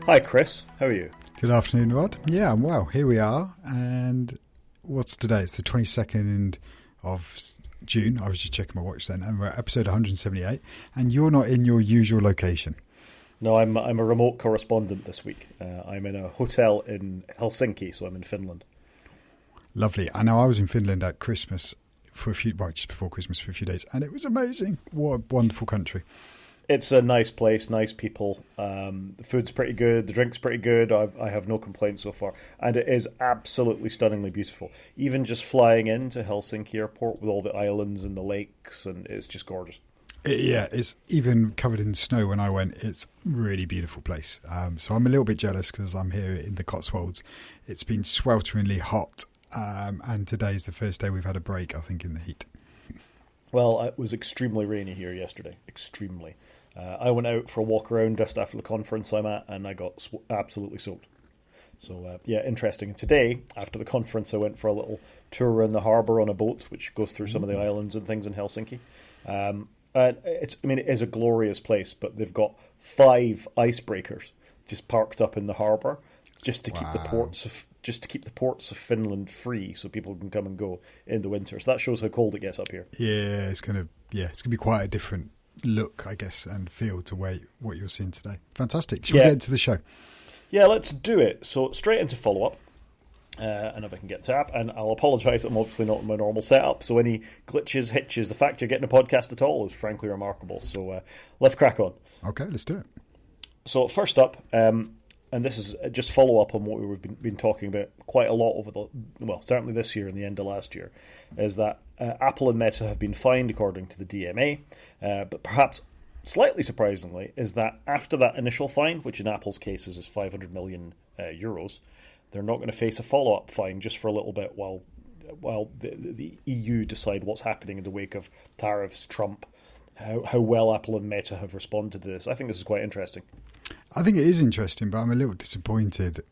Hi Chris, how are you? Good afternoon, Rod. Yeah, I'm well. Here we are. And what's today? It's the 22nd of June. I was just checking my watch then. And we're at episode 178. And you're not in your usual location. No, I'm a remote correspondent this week. I'm in a hotel in Helsinki, so I'm in Finland. Lovely. I know I was in Finland at Christmas just before Christmas for a few days. And it was amazing. What a wonderful country. It's a nice place, nice people. The food's pretty good. The drink's pretty good. I have no complaints so far. And it is absolutely stunningly beautiful. Even just flying into Helsinki airport with all the islands and the lakes, and it's just gorgeous. It's even covered in snow when I went. It's a really beautiful place. So I'm a little bit jealous because I'm here in the Cotswolds. It's been swelteringly hot. And today's the first day we've had a break, I think, in the heat. Well, it was extremely rainy here yesterday. Extremely. I went out for a walk around just after the conference I'm at, and I got absolutely soaked. So, interesting. And today, after the conference, I went for a little tour around the harbour on a boat, which goes through some of the islands and things in Helsinki. And it is a glorious place, but they've got 5 icebreakers just parked up in the harbour just to keep the ports of Finland free, so people can come and go in the winter. So that shows how cold it gets up here. Yeah, it's gonna be quite a different look, I guess, and feel to what you're seeing today. Fantastic. Shall we get into the show? Yeah, let's do it. So straight into follow-up. And if I can get to app, and I'll apologise, I'm obviously not in my normal setup, so any glitches, hitches, the fact you're getting a podcast at all is frankly remarkable. So let's crack on. Okay, let's do it. So first up, and this is just follow up on what we've been talking about quite a lot certainly this year and the end of last year, is that Apple and Meta have been fined according to the DMA, but perhaps slightly surprisingly is that after that initial fine, which in Apple's case is 500 million euros, they're not going to face a follow-up fine just for a little bit while the EU decide what's happening in the wake of tariffs, Trump, how well Apple and Meta have responded to this. I think this is quite interesting. I think it is interesting, but I'm a little disappointed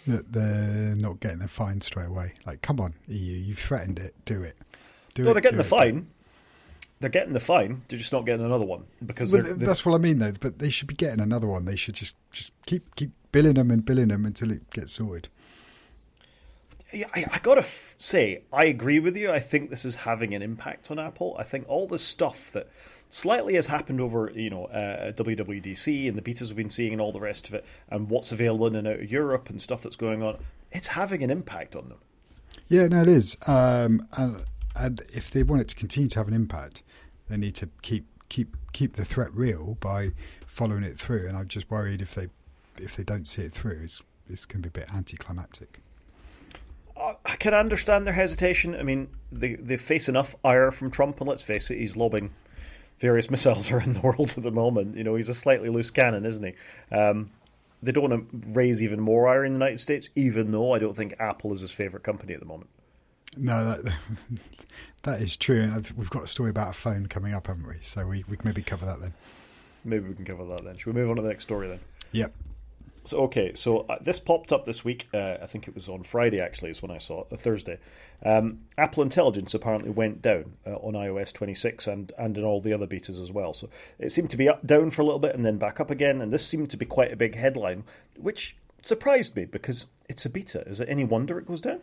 that they're not getting the fine straight away. Like, come on, EU, you've threatened it, do it. They're getting the fine. They're getting the fine. They're just not getting another one because that's what I mean, though. But they should be getting another one. They should just keep billing them until it gets sorted. Yeah, I gotta say, I agree with you. I think this is having an impact on Apple. I think all this stuff that slightly has happened over, WWDC and the betas we've been seeing and all the rest of it, and what's available in and out of Europe and stuff that's going on, it's having an impact on them. Yeah, no, it is. And if they want it to continue to have an impact, they need to keep the threat real by following it through. And I'm just worried if they don't see it through, it's going to be a bit anticlimactic. I can understand their hesitation. I mean, they face enough ire from Trump, and let's face it, he's lobbing various missiles around the world at the moment. He's a slightly loose cannon, isn't he? They don't want to raise even more ire in the United States, even though I don't think Apple is his favourite company at the moment. No, that is true. And we've got a story about a phone coming up, haven't we? So we can maybe cover that then. Maybe we can cover that then. Should we move on to the next story then? Yep. So this popped up this week. I think it was on Friday, actually, is when I saw it, Thursday. Apple Intelligence apparently went down on iOS 26 and in all the other betas as well. So it seemed to be down for a little bit and then back up again. And this seemed to be quite a big headline, which surprised me because it's a beta. Is it any wonder it goes down?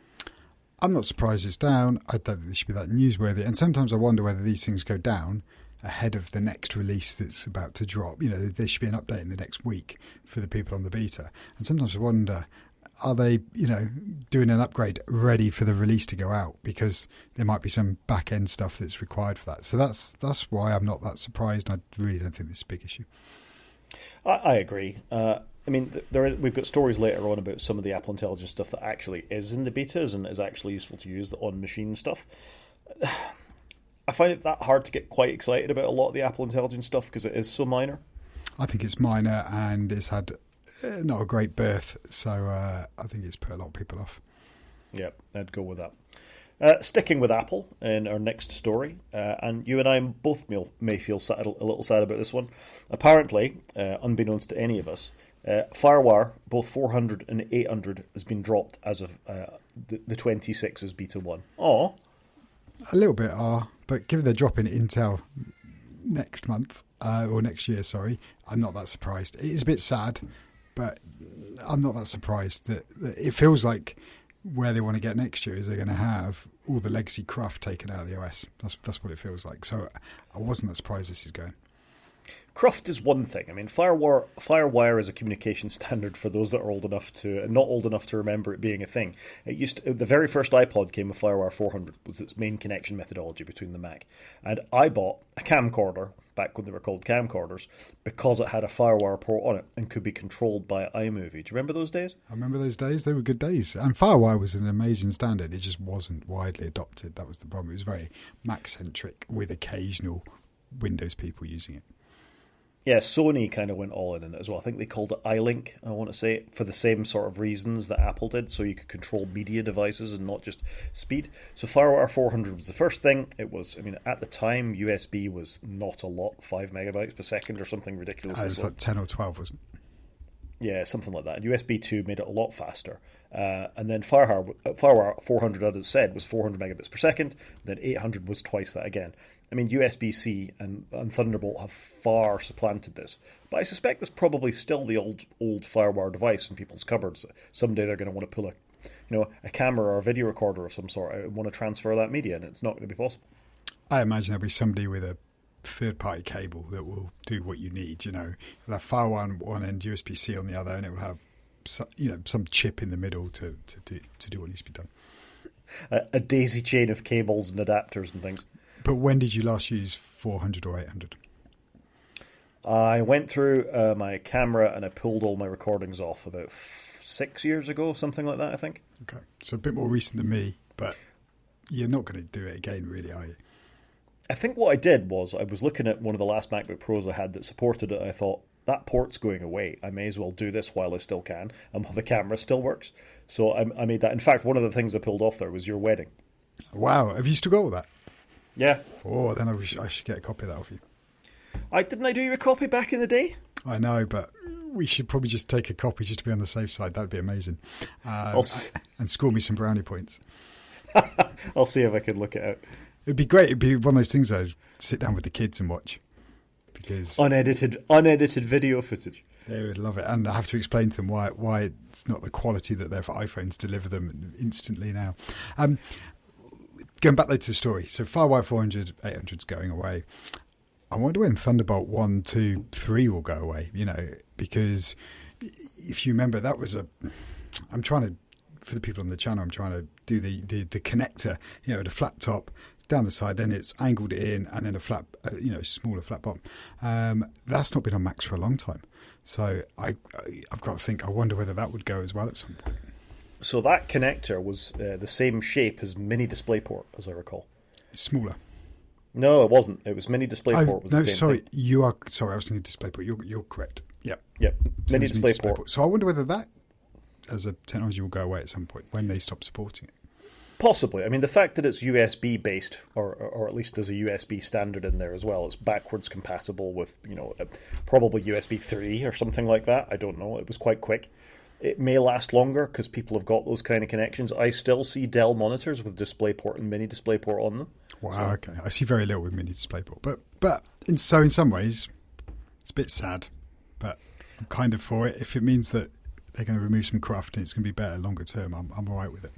I'm not surprised it's down. I don't think it should be that newsworthy. And sometimes I wonder whether these things go down ahead of the next release that's about to drop. There should be an update in the next week for the people on the beta. And sometimes I wonder, are they, doing an upgrade ready for the release to go out? Because there might be some back-end stuff that's required for that. So that's why I'm not that surprised. I really don't think this is a big issue. I agree. We've got stories later on about some of the Apple Intelligence stuff that actually is in the betas and is actually useful to use, the on-machine stuff. I find it that hard to get quite excited about a lot of the Apple Intelligence stuff because it is so minor. I think it's minor and it's had not a great birth, so I think it's put a lot of people off. Yeah, I'd go with that. Sticking with Apple in our next story, and you and I both may feel a little sad about this one. Apparently, unbeknownst to any of us, FireWire, both 400 and 800, has been dropped as of the 26 as beta 1. Aw. A little bit but given they're dropping Intel next month, or next year, sorry, I'm not that surprised. It is a bit sad, but I'm not that surprised that it feels like where they want to get next year is they're going to have all the legacy cruft taken out of the OS. That's what it feels like. So I wasn't that surprised this is going. Cruft is one thing. I mean, FireWire is a communication standard for those that are old enough to, not old enough to remember it being a thing. The very first iPod came with FireWire 400, was its main connection methodology between the Mac. And I bought a camcorder, back when they were called camcorders, because it had a FireWire port on it and could be controlled by iMovie. Do you remember those days? I remember those days. They were good days. And FireWire was an amazing standard. It just wasn't widely adopted. That was the problem. It was very Mac-centric with occasional Windows people using it. Yeah, Sony kind of went all in it as well. I think they called it iLink, I want to say, for the same sort of reasons that Apple did, so you could control media devices and not just speed. So FireWire 400 was the first thing. It was, I mean, at the time, USB was not a lot, 5 megabytes per second or something ridiculous. It was like 10 or 12, wasn't it? Yeah, something like that. And USB 2 made it a lot faster. And then FireWire 400, as it said, was 400 megabits per second. Then 800 was twice that again. I mean, USB-C and Thunderbolt have far supplanted this. But I suspect there's probably still the old FireWire device in people's cupboards. Someday they're going to want to pull a camera or a video recorder of some sort out and want to transfer that media, and it's not going to be possible. I imagine there'll be somebody with a third-party cable that will do what you need. You'll have FireWire on one end, USB-C on the other, and it will have some chip in the middle to do what needs to be done. A daisy chain of cables and adapters and things. But when did you last use 400 or 800? I went through my camera and I pulled all my recordings off about 6 years ago, something like that, I think. Okay, so a bit more recent than me, but you're not going to do it again, really, are you? I think what I did was I was looking at one of the last MacBook Pros I had that supported it. I thought, that port's going away. I may as well do this while I still can, and while the camera still works. So I made that. In fact, one of the things I pulled off there was your wedding. Wow, have you still got all that? Yeah. Oh, then I should get a copy of that off you. Didn't I do you a copy back in the day? I know, but we should probably just take a copy just to be on the safe side. That would be amazing. And score me some brownie points. I'll see if I can look it out. It'd be great. It'd be one of those things I'd sit down with the kids and watch. Because unedited video footage. They would love it. And I have to explain to them why it's not the quality that their iPhones deliver them instantly now. Going back though to the story, so FireWire 400, 800's going away. I wonder when Thunderbolt 1, 2, 3 will go away, because if you remember, that was I'm trying to, for the people on the channel, I'm trying to do the connector, the flat top down the side, then it's angled in, and then a flat, smaller flat bottom. That's not been on Macs for a long time. So I've got to think, I wonder whether that would go as well at some point. So that connector was the same shape as Mini DisplayPort, as I recall. Smaller. No, it wasn't. It was Mini DisplayPort was the same thing. You are sorry. I was thinking DisplayPort. You're correct. Yep. Mini DisplayPort. So I wonder whether that, as a technology, will go away at some point when they stop supporting it. Possibly. I mean, the fact that it's USB based, or at least there's a USB standard in there as well. It's backwards compatible with probably USB 3 or something like that. I don't know. It was quite quick. It may last longer because people have got those kind of connections. I still see Dell monitors with DisplayPort and Mini DisplayPort on them. Wow, okay. I see very little with Mini DisplayPort. But in some ways, it's a bit sad. But I'm kind of for it. If it means that they're going to remove some cruft and it's going to be better longer term, I'm all right with it.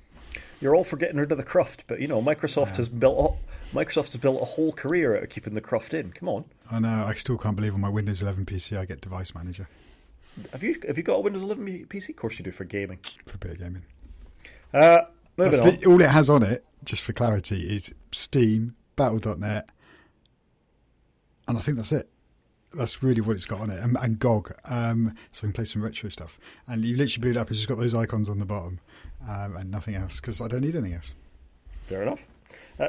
You're all for getting rid of the cruft, but Microsoft has built a whole career out of keeping the cruft in. Come on. I know. I still can't believe on my Windows 11 PC I get Device Manager. Have you got a Windows 11 PC? Of course you do, for gaming. For a bit of gaming. Moving on. All it has on it, just for clarity, is Steam, Battle.net, and I think that's it. That's really what it's got on it, and GOG, so we can play some retro stuff. And you literally boot it up, it's just got those icons on the bottom, and nothing else, because I don't need anything else. Fair enough.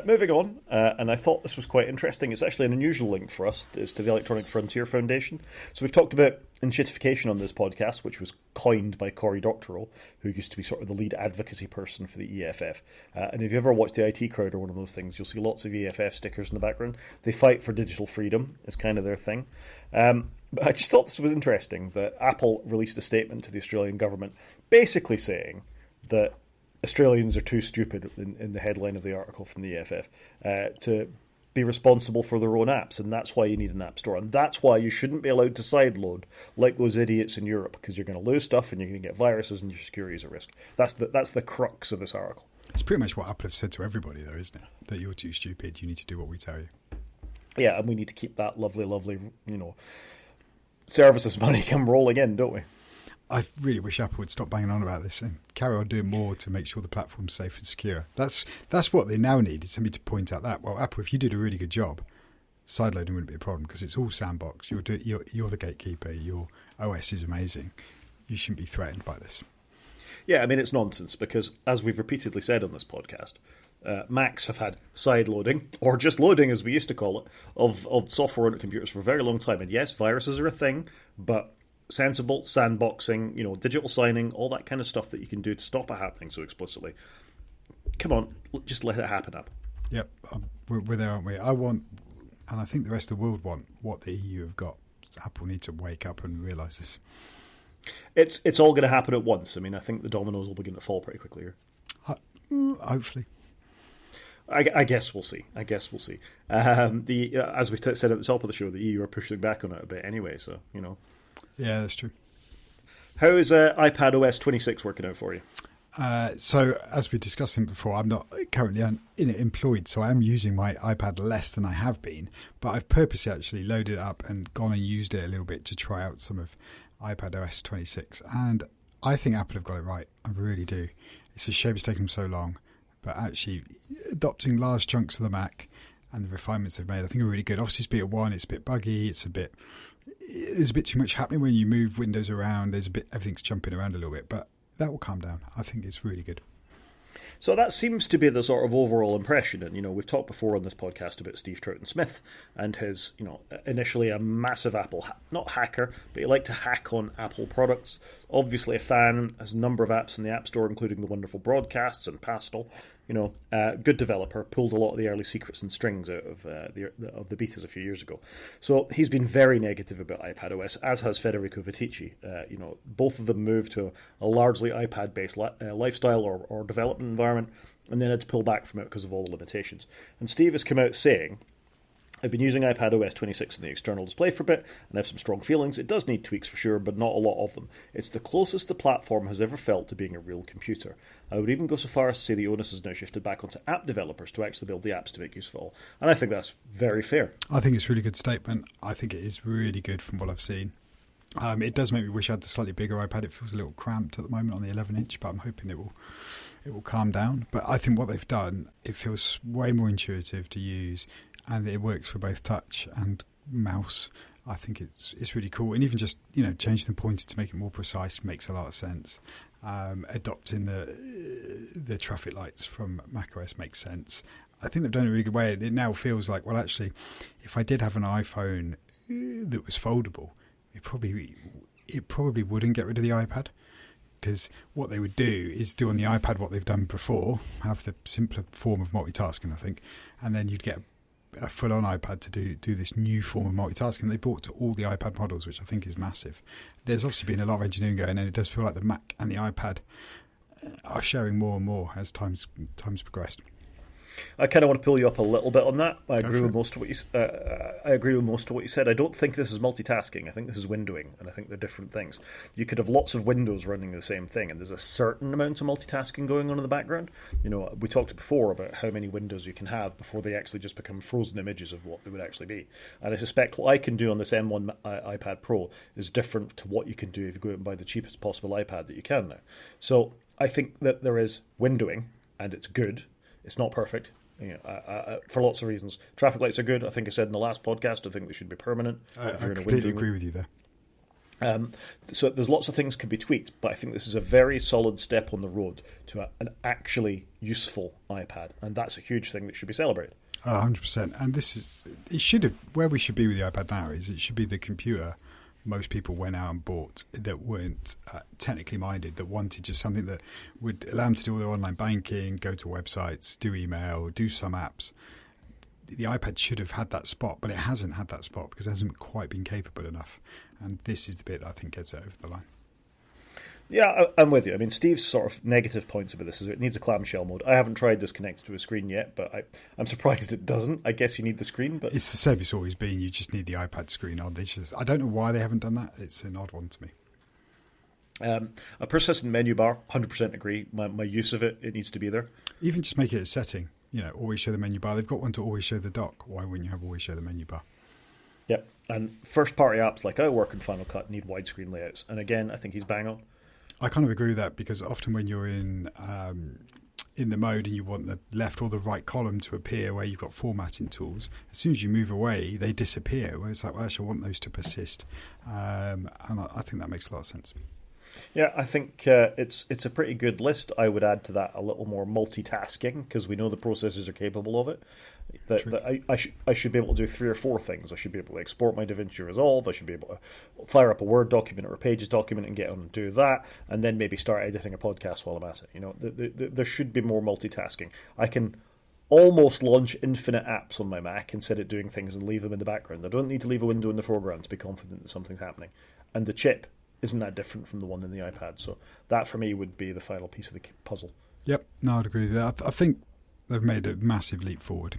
Moving on, and I thought this was quite interesting. It's actually an unusual link for us. It's to the Electronic Frontier Foundation. So we've talked about enshittification on this podcast, which was coined by Cory Doctorow, who used to be sort of the lead advocacy person for the EFF. And if you ever watch the IT Crowd or one of those things, you'll see lots of EFF stickers in the background. They fight for digital freedom. It's kind of their thing. But I just thought this was interesting that Apple released a statement to the Australian government basically saying that Australians are too stupid, in the headline of the article from the EFF, to be responsible for their own apps, and that's why you need an app store, and that's why you shouldn't be allowed to sideload like those idiots in Europe, because you're going to lose stuff and you're going to get viruses and your security is at risk. That's the crux of this article. It's pretty much what Apple have said to everybody, though, isn't it? That you're too stupid, you need to do what we tell you. Yeah, and we need to keep that lovely, services money come rolling in, don't we? I really wish Apple would stop banging on about this and carry on doing more to make sure the platform's safe and secure. That's what they now need, is somebody to point out that, well, Apple, if you did a really good job, sideloading wouldn't be a problem because it's all sandbox. You're the gatekeeper. Your OS is amazing. You shouldn't be threatened by this. Yeah, I mean, it's nonsense because, as we've repeatedly said on this podcast, Macs have had sideloading, or just loading as we used to call it, of software on computers for a very long time. And yes, viruses are a thing, but sensible sandboxing, digital signing, all that kind of stuff that you can do to stop it happening so explicitly. Come on, just let it happen up. Yep, we're there, aren't we? I want, and I think the rest of the world want, what the EU have got. Apple need to wake up and realise this. It's all going to happen at once. I mean, I think the dominoes will begin to fall pretty quickly here. Hopefully. I guess we'll see. As we said at the top of the show, the EU are pushing back on it a bit anyway, so, Yeah, that's true. How is iPadOS 26 working out for you? So, as we discussed before, I'm not currently employed, so I am using my iPad less than I have been. But I've purposely actually loaded it up and gone and used it a little bit to try out some of iPadOS 26. And I think Apple have got it right. I really do. It's a shame it's taken them so long. But actually, adopting large chunks of the Mac and the refinements they've made, I think are really good. Obviously, it's Beta 1, it's a bit buggy, there's a bit too much happening when you move windows around. Everything's jumping around a little bit, but that will calm down. I think it's really good. So that seems to be the sort of overall impression. And, we've talked before on this podcast about Steve Troughton-Smith and his, initially a massive Apple, not hacker, but he liked to hack on Apple products. Obviously a fan, has a number of apps in the App Store, including the wonderful Broadcasts and Pastel. Good developer, pulled a lot of the early secrets and strings out of the betas a few years ago. So he's been very negative about iPadOS, as has Federico Viticci. Both of them moved to a largely iPad-based lifestyle or development environment, and then had to pull back from it because of all the limitations. And Steve has come out saying, I've been using iPadOS 26 in the external display for a bit, and I have some strong feelings. It does need tweaks for sure, but not a lot of them. It's the closest the platform has ever felt to being a real computer. I would even go so far as to say the onus has now shifted back onto app developers to actually build the apps to make use of all. And I think that's very fair. I think it's a really good statement. I think it is really good from what I've seen. It does make me wish I had the slightly bigger iPad. It feels a little cramped at the moment on the 11-inch, but I'm hoping it will calm down. But I think what they've done, it feels way more intuitive to use, and it works for both touch and mouse. I think it's really cool. And even just, changing the pointer to make it more precise makes a lot of sense. Adopting the traffic lights from macOS makes sense. I think they've done it in a really good way. It now feels like, well, actually, if I did have an iPhone that was foldable, it probably wouldn't get rid of the iPad. Because what they would do is do on the iPad what they've done before, have the simpler form of multitasking, I think, and then you'd get a full-on iPad to do this new form of multitasking they brought to all the iPad models, which I think is massive. There's obviously been a lot of engineering going, and it does feel like the Mac and the iPad are sharing more and more as time's progressed. I kind of want to pull you up a little bit on that. I agree with most of what you said. I don't think this is multitasking. I think this is windowing, and I think they're different things. You could have lots of windows running the same thing, and there's a certain amount of multitasking going on in the background. We talked before about how many windows you can have before they actually just become frozen images of what they would actually be. And I suspect what I can do on this M1 iPad Pro is different to what you can do if you go out and buy the cheapest possible iPad that you can now. So I think that there is windowing, and it's good. It's not perfect, for lots of reasons. Traffic lights are good. I think I said in the last podcast, I think they should be permanent. I completely agree with you there. So there's lots of things can be tweaked, but I think this is a very solid step on the road to an actually useful iPad, and that's a huge thing that should be celebrated. 100%. And where we should be with the iPad now is it should be the computer most people went out and bought that weren't technically minded, that wanted just something that would allow them to do all their online banking, go to websites, do email, do some apps. The iPad should have had that spot, but it hasn't had that spot because it hasn't quite been capable enough. And this is the bit that I think gets it over the line. Yeah, I'm with you. I mean, Steve's sort of negative points about this is it needs a clamshell mode. I haven't tried this connected to a screen yet, but I'm surprised it doesn't. I guess you need the screen, but it's the same it's always been. You just need the iPad screen on. I don't know why they haven't done that. It's an odd one to me. A persistent menu bar, 100% agree. My use of it needs to be there. Even just make it a setting. Always show the menu bar. They've got one to always show the dock. Why wouldn't you have always show the menu bar? Yep. And first-party apps like I work in Final Cut need widescreen layouts. And again, I think he's bang on. I kind of agree with that because often when you're in the mode and you want the left or the right column to appear where you've got formatting tools, as soon as you move away, they disappear. Where it's like, well, actually, I want those to persist. And I think that makes a lot of sense. Yeah, I think it's a pretty good list. I would add to that a little more multitasking because we know the processors are capable of it. That I should be able to do 3 or 4 things. I should be able to export my DaVinci Resolve. I should be able to fire up a Word document or a Pages document and get on and do that, and then maybe start editing a podcast while I'm at it. There should be more multitasking. I can almost launch infinite apps on my Mac and set it doing things and leave them in the background. I don't need to leave a window in the foreground to be confident that something's happening. And the chip isn't that different from the one in the iPad. So that, for me, would be the final piece of the puzzle. Yep, no, I'd agree with that. I think they've made a massive leap forward.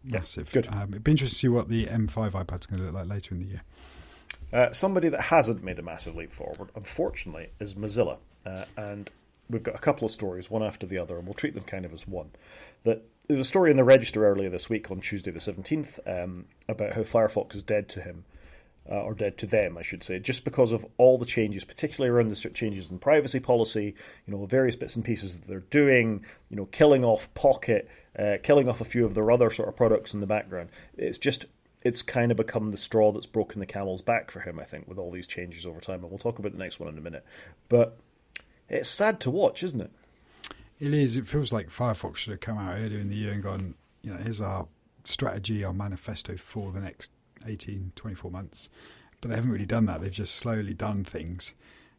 Massive. Good. It'd be interesting to see what the M5 iPad's going to look like later in the year. Somebody that hasn't made a massive leap forward, unfortunately, is Mozilla. And we've got a couple of stories, one after the other, and we'll treat them kind of as one. There was a story in the Register earlier this week on Tuesday the 17th about how Firefox is dead to him. Or dead to them, I should say, just because of all the changes, particularly around the changes in privacy policy, various bits and pieces that they're doing, killing off Pocket, killing off a few of their other sort of products in the background. It's kind of become the straw that's broken the camel's back for him, I think, with all these changes over time. And we'll talk about the next one in a minute. But it's sad to watch, isn't it? It is. It feels like Firefox should have come out earlier in the year and gone, here's our strategy, our manifesto for the next 18, 24 months. But they haven't really done that. They've just slowly done things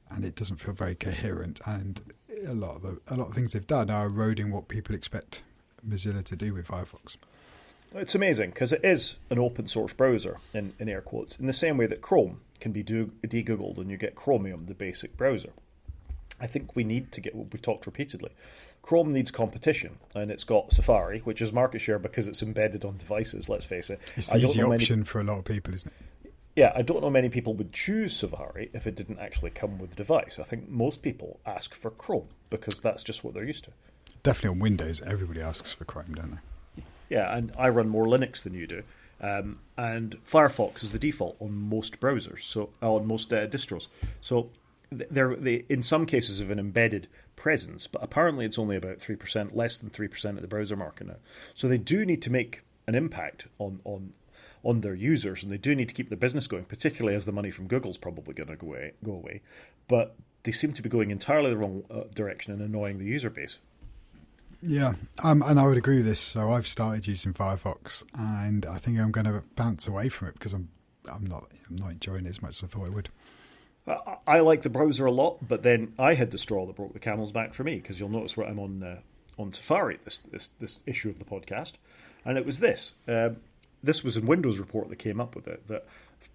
and it doesn't feel very coherent. And a lot of things they've done are eroding what people expect Mozilla to do with Firefox. It's amazing because it is an open source browser, in air quotes, in the same way that Chrome can be de-googled and you get Chromium, the basic browser. I think we need to get what we've talked repeatedly. Chrome needs competition, and it's got Safari, which is market share because it's embedded on devices, let's face it. It's the easy option for a lot of people, isn't it? Yeah, I don't know many people would choose Safari if it didn't actually come with the device. I think most people ask for Chrome because that's just what they're used to. Definitely on Windows, everybody asks for Chrome, don't they? Yeah, and I run more Linux than you do. And Firefox is the default on most browsers, so on most distros. So they in some cases have an embedded presence, but apparently it's only about 3%, less than 3% of the browser market now. So they do need to make an impact on their users, and they do need to keep their business going, particularly as the money from Google's probably going to go away. But they seem to be going entirely the wrong direction and annoying the user base. Yeah, and I would agree with this. So I've started using Firefox, and I think I'm going to bounce away from it because I'm not enjoying it as much as I thought I would. I like the browser a lot, but then I had the straw that broke the camel's back for me because you'll notice where I'm on Safari this issue of the podcast, and it was this. This was a Windows report that came up with it that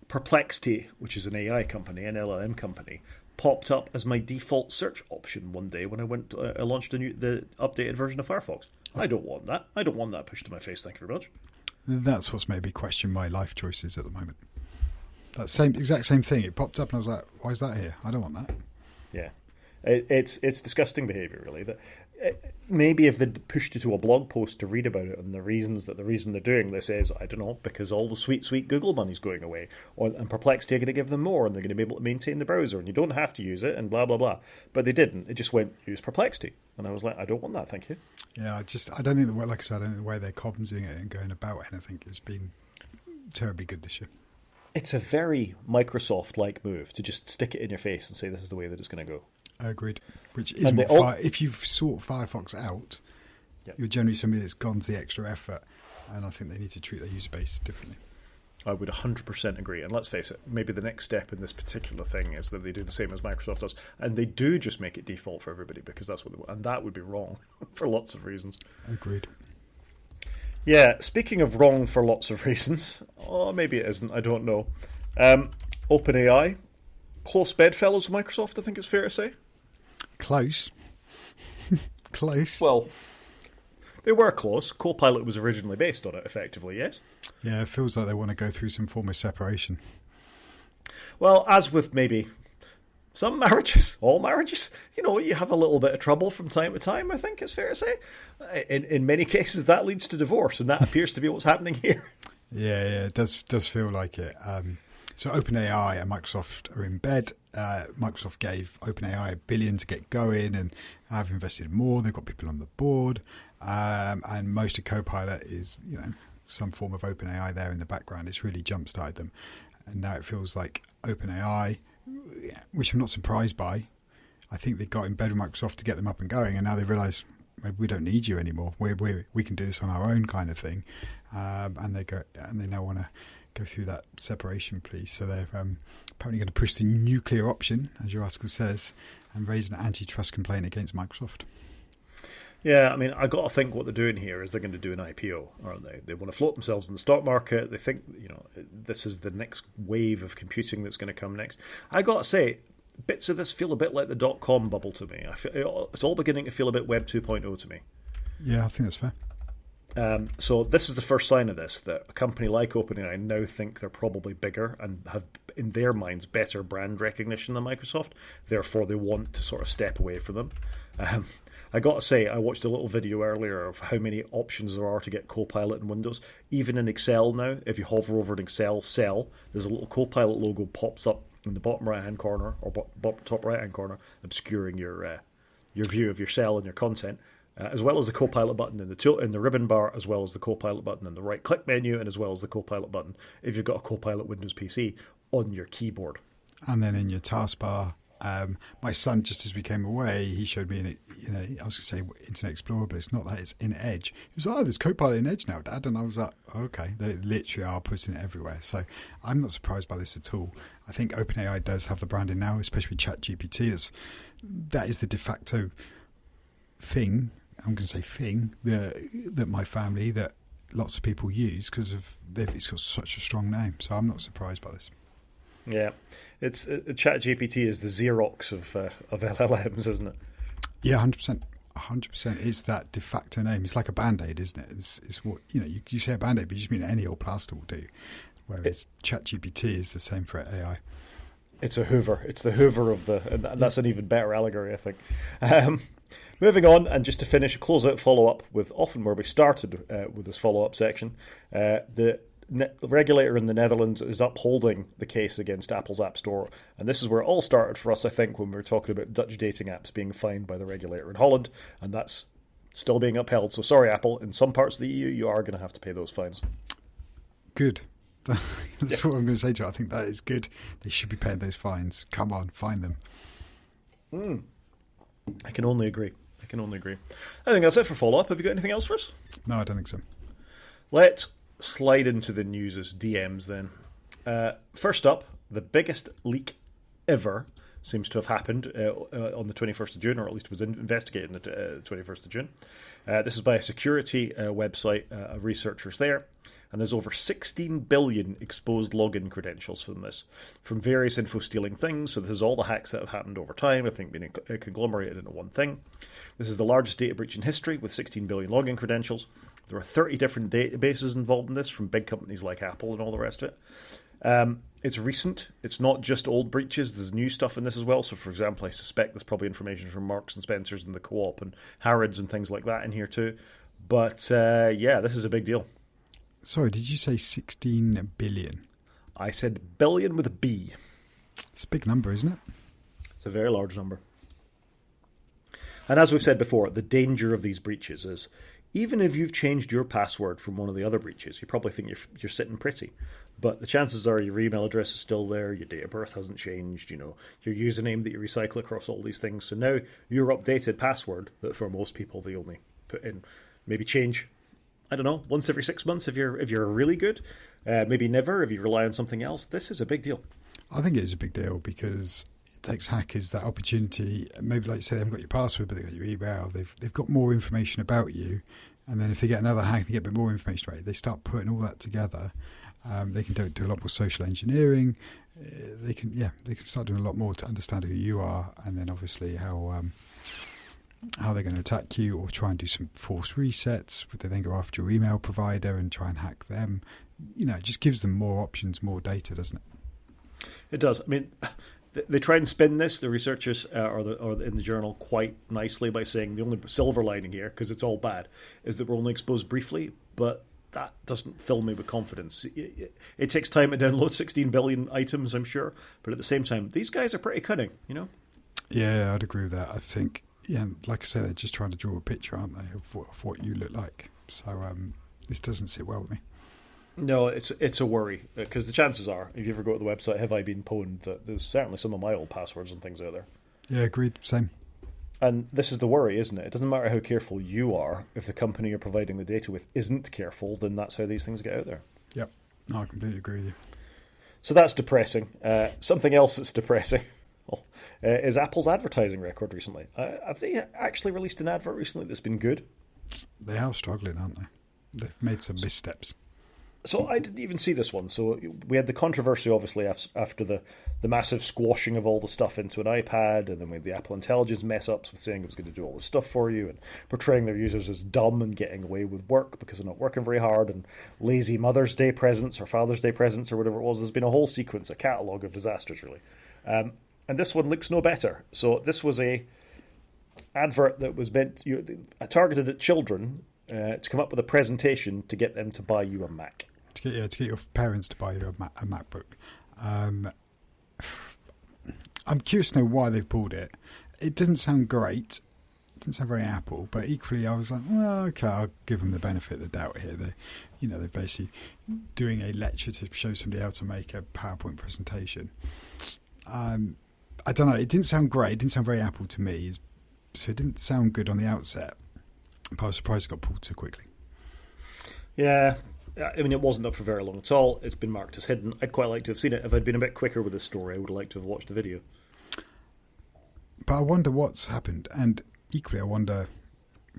Perplexity, which is an AI company, an LLM company, popped up as my default search option one day when I launched the updated version of Firefox. I don't want that. I don't want that pushed to my face. Thank you very much. That's what's made me question my life choices at the moment. That exact same thing. It popped up and I was like, why is that here? I don't want that. Yeah. It's disgusting behaviour, really. That maybe if they'd pushed you to a blog post to read about it and the reason they're doing this is, I don't know, because all the sweet Google money's going away, and Perplexity are going to give them more, and they're going to be able to maintain the browser, and you don't have to use it, and blah blah blah. But they didn't. It just went use Perplexity, and I was like, I don't want that, thank you. Yeah, I don't think like I said, I don't think the way they're compensating it and going about anything has been terribly good this year. It's a very Microsoft-like move to just stick it in your face and say this is the way that it's going to go. Agreed. Which is if you've sought Firefox out, you're generally somebody that's gone to the extra effort, and I think they need to treat their user base differently. I would 100% agree. And let's face it, maybe the next step in this particular thing is that they do the same as Microsoft does, and they do just make it default for everybody because that's what they want, and that would be wrong for lots of reasons. Agreed. Yeah, speaking of wrong for lots of reasons, or maybe it isn't, I don't know. OpenAI, close bedfellows with Microsoft, I think it's fair to say. Close. Close. Well, they were close. Copilot was originally based on it, effectively, yes? Yeah, it feels like they want to go through some form of separation. Well, as with maybe some marriages, all marriages, you have a little bit of trouble from time to time, I think it's fair to say. In many cases, that leads to divorce, and that appears to be what's happening here. Yeah, it does feel like it. So OpenAI and Microsoft are in bed. Microsoft gave OpenAI $1 billion to get going and have invested more. They've got people on the board. And most of Copilot is, some form of OpenAI there in the background. It's really jump-started them. And now it feels like OpenAI, which I'm not surprised by. I think they got in bed with Microsoft to get them up and going, and now they realise maybe we don't need you anymore. We can do this on our own, kind of thing. And they now want to go through that separation, please. So they're apparently going to push the nuclear option, as your article says, and raise an antitrust complaint against Microsoft. Yeah, I mean, I got to think what they're doing here is they're going to do an IPO, aren't they? They want to float themselves in the stock market. They think, this is the next wave of computing that's going to come next. I got to say, bits of this feel a bit like the dot-com bubble to me. It's all beginning to feel a bit Web 2.0 to me. Yeah, I think that's fair. So this is the first sign of this, that a company like OpenAI now think they're probably bigger and have, in their minds, better brand recognition than Microsoft. Therefore, they want to sort of step away from them. I got to say, I watched a little video earlier of how many options there are to get Copilot in Windows. Even in Excel now, if you hover over an Excel cell, there's a little Copilot logo pops up in the bottom right-hand corner, or top right-hand corner, obscuring your view of your cell and your content. As well as the Copilot button in the ribbon bar, as well as the Copilot button in the right-click menu, and as well as the Copilot button if you've got a Copilot Windows PC on your keyboard. And then in your taskbar, my son, just as we came away, he showed me, I was going to say Internet Explorer, but it's not that, it's in Edge. He was like, there's Copilot in Edge now, Dad. And I was like, okay, they literally are putting it everywhere. So I'm not surprised by this at all. I think OpenAI does have the branding now, especially with ChatGPT. That is the de facto thing. I'm going to say thing that my family, that lots of people use because it's got such a strong name. So I'm not surprised by this. Yeah, it's ChatGPT is the Xerox of LLMs, isn't it? Yeah, 100%. 100%. It's that de facto name. It's like a Band-Aid, isn't it? It's what you say a Band-Aid, but you just mean any old plaster will do. Whereas ChatGPT is the same for AI. It's a Hoover. It's the Hoover of and that's an even better allegory, I think. Moving on, and just to finish, a close-out follow-up with often where we started with this follow-up section. The regulator in the Netherlands is upholding the case against Apple's App Store. And this is where it all started for us, I think, when we were talking about Dutch dating apps being fined by the regulator in Holland. And that's still being upheld. So sorry, Apple, in some parts of the EU, you are going to have to pay those fines. Good. That's what I'm going to say to you. I think that is good. They should be paying those fines. Come on, fine them. I can only agree. I think that's it for follow-up. Have you got anything else for us? No, I don't think so. Let's slide into the news as DMs then. First up, the biggest leak ever seems to have happened on the 21st of June, or at least was investigated on the 21st of June. This is by a security website of researchers there. And there's over 16 billion exposed login credentials from this, from various info-stealing things. So this is all the hacks that have happened over time, I think, being conglomerated into one thing. This is the largest data breach in history, with 16 billion login credentials. There are 30 different databases involved in this, from big companies like Apple and all the rest of it. It's recent. It's not just old breaches. There's new stuff in this as well. So, for example, I suspect there's probably information from Marks and Spencer's and the Co-op and Harrods and things like that in here too. But, this is a big deal. Sorry, did you say 16 billion? I said billion with a B. It's a big number, isn't it? It's a very large number. And as we've said before, the danger of these breaches is, even if you've changed your password from one of the other breaches, you probably think you're sitting pretty. But the chances are your email address is still there, your date of birth hasn't changed, your username that you recycle across all these things. So now your updated password, that for most people they only put in, maybe change, I don't know, once every 6 months if you're really good, maybe never if you rely on something else. This is a big deal. I think it is a big deal because it takes hackers that opportunity. Maybe, like you say, they haven't got your password, but they've got your email. They've got more information about you. And then if they get another hack, they get a bit more information about you. They start putting all that together. They can do a lot more social engineering. They can start doing a lot more to understand who you are, and then obviously how how they're going to attack you or try and do some forced resets. Would they then go after your email provider and try and hack them? It just gives them more options, more data, doesn't it? It does. I mean, they try and spin this, the researchers or in the journal, quite nicely by saying the only silver lining here, because it's all bad, is that we're only exposed briefly, but that doesn't fill me with confidence. It takes time to download 16 billion items, I'm sure, but at the same time, these guys are pretty cunning, Yeah, I'd agree with that. I think, like I said, they're just trying to draw a picture, aren't they, of what you look like. So this doesn't sit well with me. No, it's a worry, because the chances are, if you ever go to the website, have I been pwned, that there's certainly some of my old passwords and things out there. Yeah, agreed. Same. And this is the worry, isn't it? It doesn't matter how careful you are. If the company you're providing the data with isn't careful, then that's how these things get out there. Yep. No, I completely agree with you. So that's depressing. Something else that's depressing is Apple's advertising record recently. Have they actually released an advert recently that's been good? They are struggling, aren't they? They've made some missteps. So I didn't even see this one. So we had the controversy, obviously, after the massive squashing of all the stuff into an iPad, and then we had the Apple Intelligence mess-ups with saying it was going to do all this stuff for you, and portraying their users as dumb and getting away with work because they're not working very hard, and lazy Mother's Day presents or Father's Day presents or whatever it was. There's been a whole sequence, a catalogue of disasters, really. And this one looks no better. So this was a advert that was targeted at children to come up with a presentation to get them to buy you a Mac. To get your parents to buy you a MacBook. I'm curious to know why they've pulled it. It didn't sound great. It didn't sound very Apple, but equally I was like, well, okay, I'll give them the benefit of the doubt here. They're basically doing a lecture to show somebody how to make a PowerPoint presentation. I don't know. It didn't sound great. It didn't sound very Apple to me. So it didn't sound good on the outset. But I was surprised it got pulled so quickly. Yeah. I mean, it wasn't up for very long at all. It's been marked as hidden. I'd quite like to have seen it. If I'd been a bit quicker with this story, I would have liked to have watched the video. But I wonder what's happened. And equally, I wonder,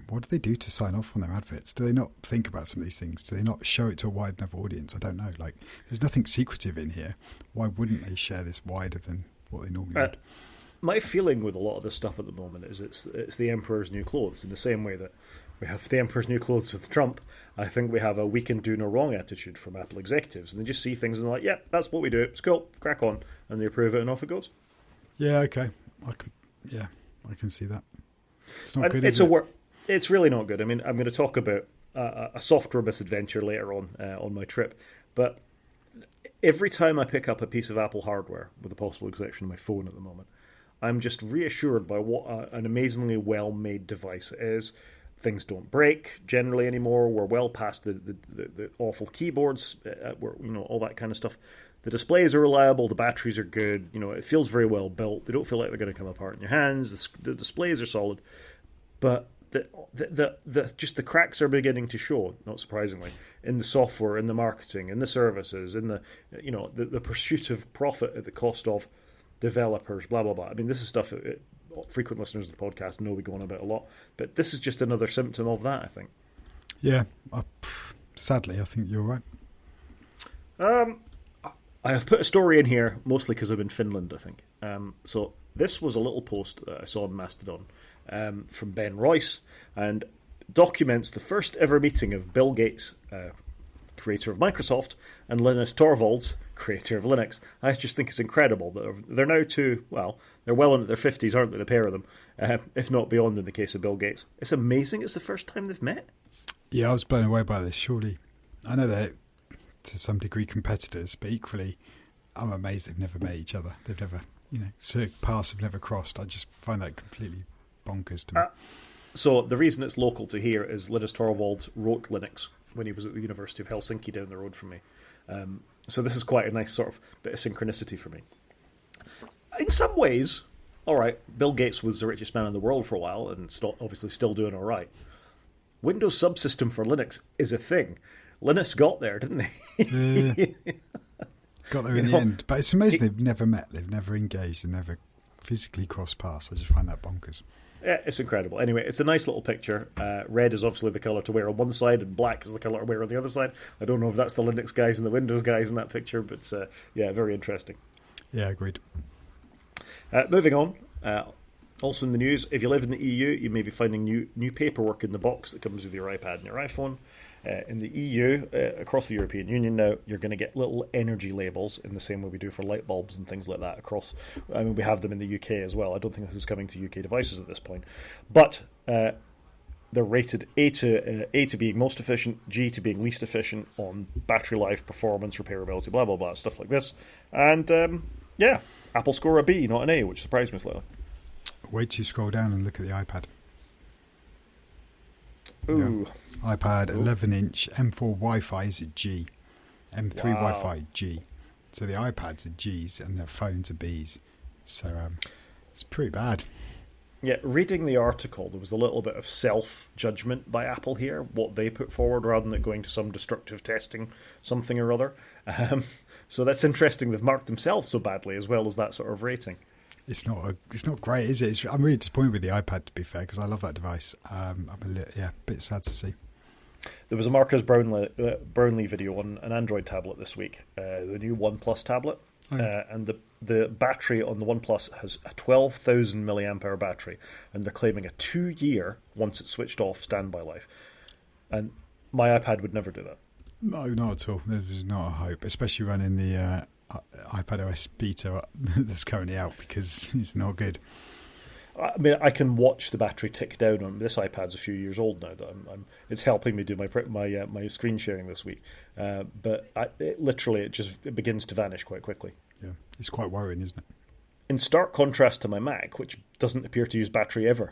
what do they do to sign off on their adverts? Do they not think about some of these things? Do they not show it to a wide enough audience? I don't know. There's nothing secretive in here. Why wouldn't they share this wider than what they normally would? My feeling with a lot of this stuff at the moment is it's the emperor's new clothes, in the same way that we have the emperor's new clothes with Trump. I think we have a we can do no wrong attitude from Apple executives, and they just see things and they're like, yeah, that's what we do. It's cool, crack on, and they approve it, and off it goes. Yeah, okay, I can see that. It's not good. It's really not good. I mean, I'm going to talk about a software misadventure later on my trip, but every time I pick up a piece of Apple hardware, with the possible exception of my phone at the moment, I'm just reassured by what an amazingly well-made device it is. Things don't break generally anymore. We're well past the awful keyboards, all that kind of stuff. The displays are reliable. The batteries are good. It feels very well built. They don't feel like they're going to come apart in your hands. The displays are solid, but just the cracks are beginning to show. Not surprisingly, in the software, in the marketing, in the services, in the pursuit of profit at the cost of developers. Blah blah blah. I mean, this is stuff. Frequent listeners of the podcast know we go on about a lot, but this is just another symptom of that, I think. Yeah, sadly, I think you're right. I have put a story in here, mostly because I'm in Finland, I think. So this was a little post that I saw on Mastodon from Ben Royce, and documents the first ever meeting of Bill Gates, creator of Microsoft, and Linus Torvalds, creator of Linux. I just think it's incredible that they're now they're well into their 50s, aren't they, the pair of them, if not beyond in the case of Bill Gates. It's amazing it's the first time they've met. Yeah, I was blown away by this, surely. I know they're, to some degree, competitors, but equally, I'm amazed they've never met each other. They've never, paths have never crossed. I just find that completely bonkers to me. So the reason it's local to here is Linus Torvalds wrote Linux when he was at the University of Helsinki down the road from me. So this is quite a nice sort of bit of synchronicity for me. In some ways, all right, Bill Gates was the richest man in the world for a while and obviously still doing all right. Windows subsystem for Linux is a thing. Linus got there, didn't he? Got there in the end. But it's amazing they've never met, they've never engaged, they've never physically crossed paths. I just find that bonkers. Yeah, it's incredible. Anyway, it's a nice little picture. Red is obviously the colour to wear on one side, and black is the colour to wear on the other side. I don't know if that's the Linux guys and the Windows guys in that picture, but very interesting. Yeah, agreed. Moving on, Also in the news, if you live in the EU, you may be finding new paperwork in the box that comes with your iPad and your iPhone. In the EU, across the European Union now, you're going to get little energy labels in the same way we do for light bulbs and things like that across. I mean, we have them in the UK as well. I don't think this is coming to UK devices at this point. But they're rated A to being most efficient, G to being least efficient on battery life, performance, repairability, blah, blah, blah, stuff like this. And, Apple score a B, not an A, which surprised me slightly. Wait till you scroll down and look at the iPad. Ooh. Yeah. iPad 11-inch M4 Wi-Fi is a G. M3 Wi-Fi G. So the iPads are Gs and their phones are Bs. So it's pretty bad. Yeah, reading the article, there was a little bit of self-judgment by Apple here, what they put forward, rather than it going to some destructive testing, something or other. So that's interesting. They've marked themselves so badly, as well as that sort of rating. It's not great, is it? I'm really disappointed with the iPad, to be fair, because I love that device. I'm a bit sad to see. There was a Marcus Brownlee video on an Android tablet this week, the new OnePlus tablet. And the battery on the OnePlus has a 12,000 milliampere battery, and they're claiming a 2-year, once it's switched off, standby life. And my iPad would never do that. No, not at all. There's not a hope, especially running the iPadOS beta that's currently out, because it's not good. I mean, I can watch the battery tick down on this iPad's a few years old now. That it's helping me do my screen sharing this week. But it begins to vanish quite quickly. Yeah, it's quite worrying, isn't it? In stark contrast to my Mac, which doesn't appear to use battery ever.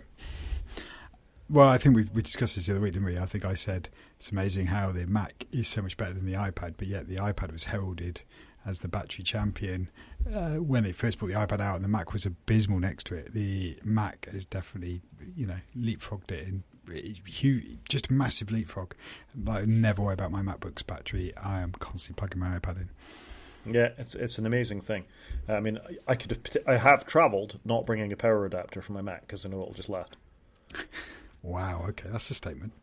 Well, I think we discussed this the other week, didn't we? I think I said it's amazing how the Mac is so much better than the iPad, but yet the iPad was heralded as the battery champion when they first brought the iPad out, and the Mac was abysmal next to it. The Mac has definitely, leapfrogged it in huge, just a massive leapfrog. I never worry about my MacBook's battery. I am constantly plugging my iPad in. Yeah, it's an amazing thing. I mean, I have travelled not bringing a power adapter for my Mac because I know it'll just last. Wow, okay, that's a statement.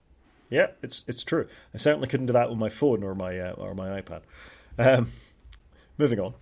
Yeah, it's true. I certainly couldn't do that with my phone or my iPad. Moving on.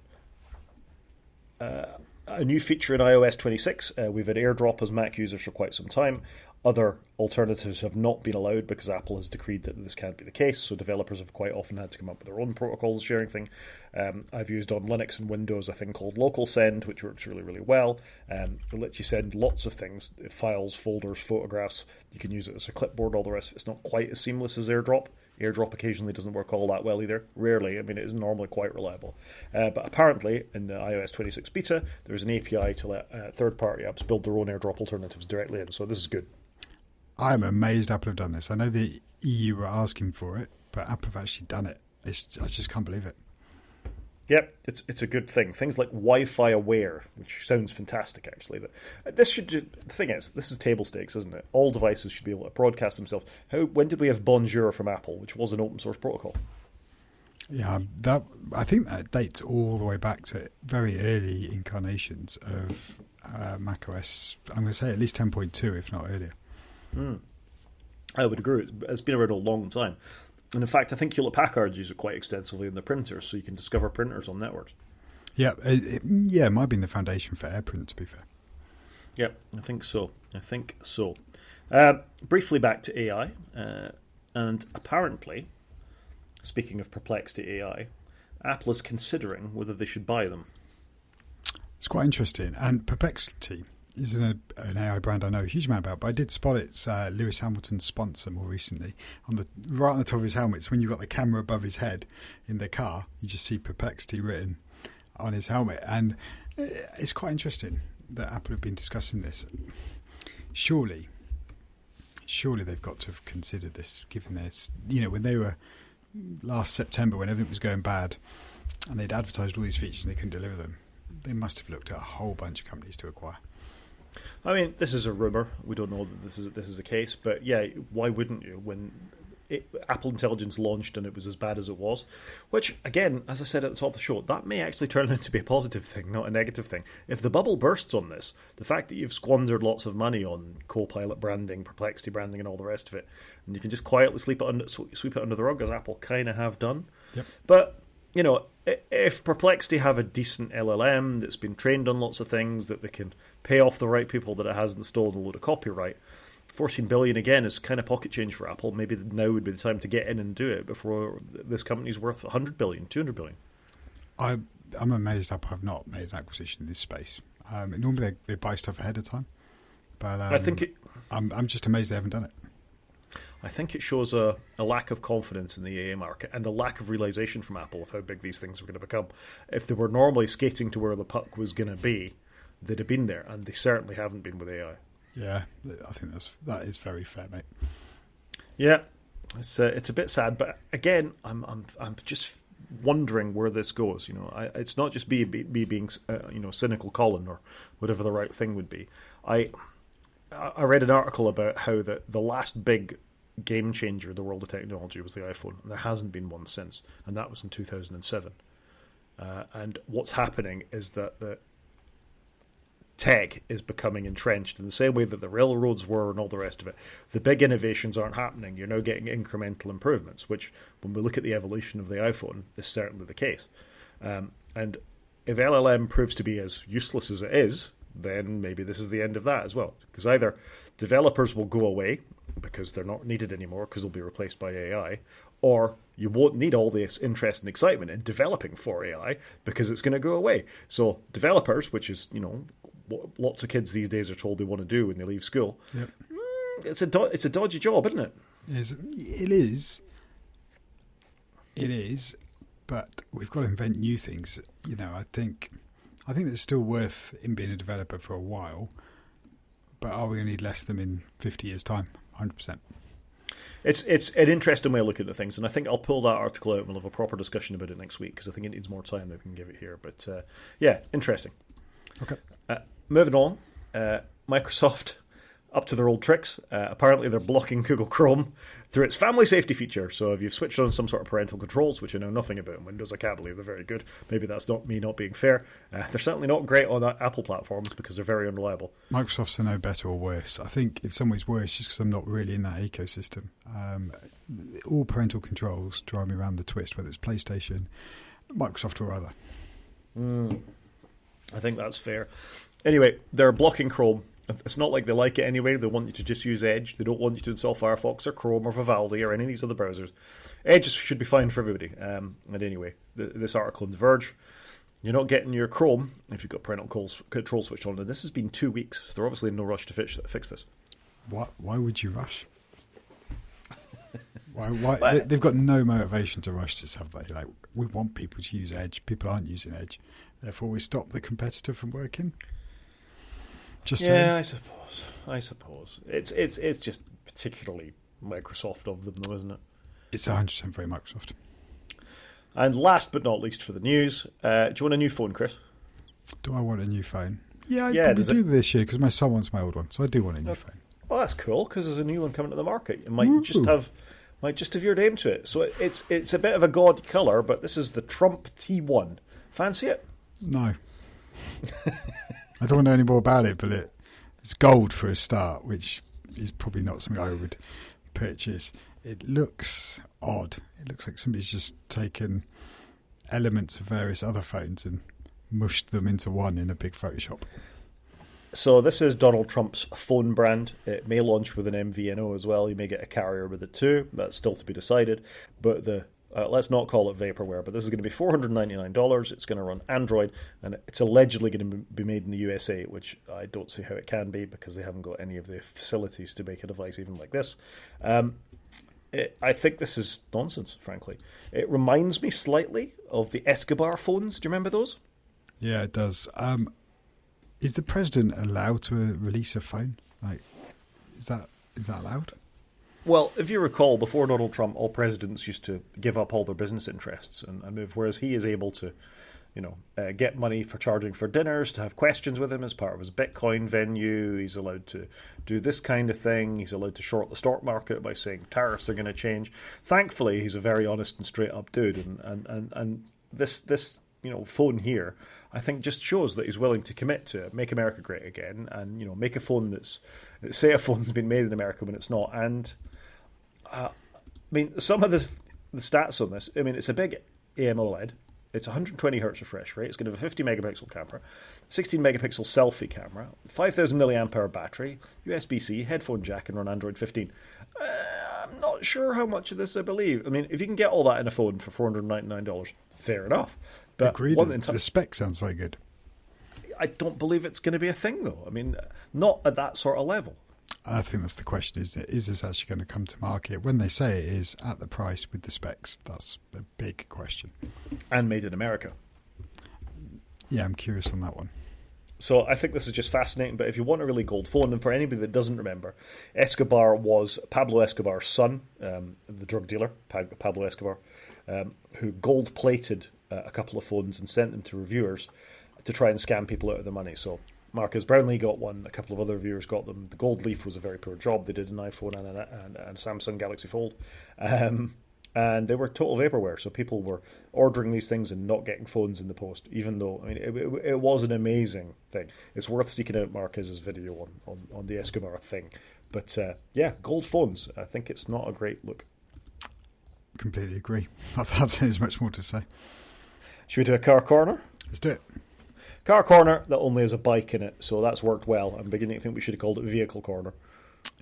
A new feature in iOS 26. We've had AirDrop as Mac users for quite some time. Other alternatives have not been allowed because Apple has decreed that this can't be the case, so developers have quite often had to come up with their own protocols sharing thing. I've used on Linux and Windows a thing called Local Send, which works really, really well. It lets you send lots of things, files, folders, photographs. You can use it as a clipboard, all the rest of it. It's not quite as seamless as AirDrop. AirDrop occasionally doesn't work all that well either. Rarely. I mean, it is normally quite reliable. But apparently, in the iOS 26 beta, there's an API to let third-party apps build their own AirDrop alternatives directly in. So this is good. I'm amazed Apple have done this. I know the EU were asking for it, but Apple have actually done it. I just can't believe it. Yep, it's a good thing. Things like Wi-Fi Aware, which sounds fantastic, actually. The thing is, this is table stakes, isn't it? All devices should be able to broadcast themselves. When did we have Bonjour from Apple, which was an open source protocol? Yeah, I think that dates all the way back to very early incarnations of macOS. I'm going to say at least 10.2, if not earlier. I would agree. It's been around a long time. And in fact, I think Hewlett-Packard use it quite extensively in the printers, so you can discover printers on networks. Yeah, it might have been the foundation for AirPrint, to be fair. Yeah, I think so. Briefly back to AI, and apparently, speaking of Perplexity AI, Apple is considering whether they should buy them. It's quite interesting. And Perplexity isn't an AI brand I know a huge amount about, but I did spot its Lewis Hamilton's sponsor more recently. Right on the top of his helmet, so when you've got the camera above his head in the car, you just see Perplexity written on his helmet. And it's quite interesting that Apple have been discussing this. Surely they've got to have considered this, given their, when they were last September, when everything was going bad, and they'd advertised all these features and they couldn't deliver them. They must have looked at a whole bunch of companies to acquire. I mean, this is a rumour. We don't know that this is the case, but yeah, why wouldn't you? When Apple Intelligence launched and it was as bad as it was, which, again, as I said at the top of the show, that may actually turn out to be a positive thing, not a negative thing. If the bubble bursts on this, the fact that you've squandered lots of money on Copilot branding, Perplexity branding, and all the rest of it, and you can just quietly sweep it under the rug, as Apple kind of have done. Yep. But if Perplexity have a decent LLM that's been trained on lots of things, that they can pay off the right people, that it hasn't stolen a load of copyright, 14 billion again is kind of pocket change for Apple. Maybe now would be the time to get in and do it before this company's worth 100 billion, 200 billion. I'm amazed Apple have not made an acquisition in this space. Normally they buy stuff ahead of time, but I'm just amazed they haven't done it. I think it shows a lack of confidence in the AI market and a lack of realization from Apple of how big these things were going to become. If they were normally skating to where the puck was going to be, they'd have been there, and they certainly haven't been with AI. Yeah, I think that is very fair, mate. Yeah, it's a bit sad, but again, I'm just wondering where this goes. It's not just me being cynical Colin or whatever the right thing would be. I read an article about how the last big game changer in the world of technology was the iPhone, and there hasn't been one since, and that was in 2007. And what's happening is that the tech is becoming entrenched in the same way that the railroads were and all the rest of it. The big innovations aren't happening. You're now getting incremental improvements, which, when we look at the evolution of the iPhone, is certainly the case. And if LLM proves to be as useless as it is, then maybe this is the end of that as well. Because either developers will go away because they're not needed anymore because they'll be replaced by AI, or you won't need all this interest and excitement in developing for AI because it's going to go away. So developers, which is, what lots of kids these days are told they want to do when they leave school, yep. It's a dodgy job, isn't it? It is, but we've got to invent new things. I think it's still worth in being a developer for a while, but are we going to need less of them in 50 years' time? 100%. It's an interesting way of looking at things, and I think I'll pull that article out and we'll have a proper discussion about it next week, because I think it needs more time than we can give it here. But yeah, interesting. Okay. Moving on, Microsoft up to their old tricks. Apparently they're blocking Google Chrome through its family safety feature. So if you've switched on some sort of parental controls, which I know nothing about in Windows, I can't believe they're very good. Maybe that's not me not being fair. They're certainly not great on Apple platforms because they're very unreliable. Microsoft's are no better or worse. I think in some ways worse just because I'm not really in that ecosystem. All parental controls drive me around the twist, whether it's PlayStation, Microsoft or other. I think that's fair. Anyway, they're blocking Chrome. It's not like they like it anyway. They want you to just use Edge. They don't want you to install Firefox or Chrome or Vivaldi or any of these other browsers. Edge should be fine for everybody. And anyway, this article in The Verge, you're not getting your Chrome if you've got parental control switched on. And this has been 2 weeks, so they're obviously in no rush to fix this. Why would you rush? Why? They've got no motivation to rush to something. Like, we want people to use Edge. People aren't using Edge. Therefore, we stop the competitor from working. I suppose it's just particularly Microsoft of them, though, isn't it? It's 100% very Microsoft. And last but not least for the news, do you want a new phone, Chris? Do I want a new phone? Yeah, I probably do this year because my son wants my old one, so I do want a new phone. Oh, that's cool, because there's a new one coming to the market. It might just have your name to it. So it's a bit of a gaudy colour, but this is the Trump T1. Fancy it? No. I don't want to know any more about it, but it's gold for a start, which is probably not something I would purchase. It looks odd. It looks like somebody's just taken elements of various other phones and mushed them into one in a big Photoshop. So this is Donald Trump's phone brand. It may launch with an MVNO as well. You may get a carrier with it too. That's still to be decided. But let's not call it vaporware, but this is going to be $499. It's going to run Android, and it's allegedly going to be made in the USA, which I don't see how it can be because they haven't got any of the facilities to make a device even like this. I think this is nonsense, frankly. It reminds me slightly of the Escobar phones. Do you remember those? Yeah, it does. Is the president allowed to release a phone? Like, is that allowed? Well, if you recall, before Donald Trump, all presidents used to give up all their business interests and move, whereas he is able to, get money for charging for dinners, to have questions with him as part of his Bitcoin venue. He's allowed to do this kind of thing. He's allowed to short the stock market by saying tariffs are going to change. Thankfully, he's a very honest and straight up dude, and this phone here, I think, just shows that he's willing to commit to make America great again, and make a phone say a phone's been made in America when it's not. And some of the stats on this, it's a big AMOLED, It's 120 hertz refresh rate. It's going to have a 50 megapixel camera, 16 megapixel selfie camera, 5,000 milliamp hour battery, USB-C, headphone jack, and run Android 15. I'm not sure how much of this I believe. I mean, if you can get all that in a phone for $499, fair enough. But agreed. The spec sounds very good. I don't believe it's going to be a thing, though. I mean, not at that sort of level. I think that's the question, is this actually going to come to market? When they say it is at the price with the specs, that's a big question. And made in America. Yeah, I'm curious on that one. So I think this is just fascinating, but if you want a really gold phone, and for anybody that doesn't remember, Escobar was Pablo Escobar's son, the drug dealer, Pablo Escobar, who gold-plated a couple of phones and sent them to reviewers to try and scam people out of their money. So Marcus Brownlee got one, a couple of other reviewers got them. The Gold Leaf was a very poor job. They did an iPhone and a Samsung Galaxy Fold. And they were total vaporware, so people were ordering these things and not getting phones in the post, even though, I mean, it was an amazing thing. It's worth seeking out Marquez's video on the Escobar thing. But, yeah, gold phones. I think it's not a great look. Completely agree. I thought there's much more to say. Should we do a car corner? Let's do it. Car corner that only has a bike in it, so that's worked well. I'm beginning to think we should have called it vehicle corner.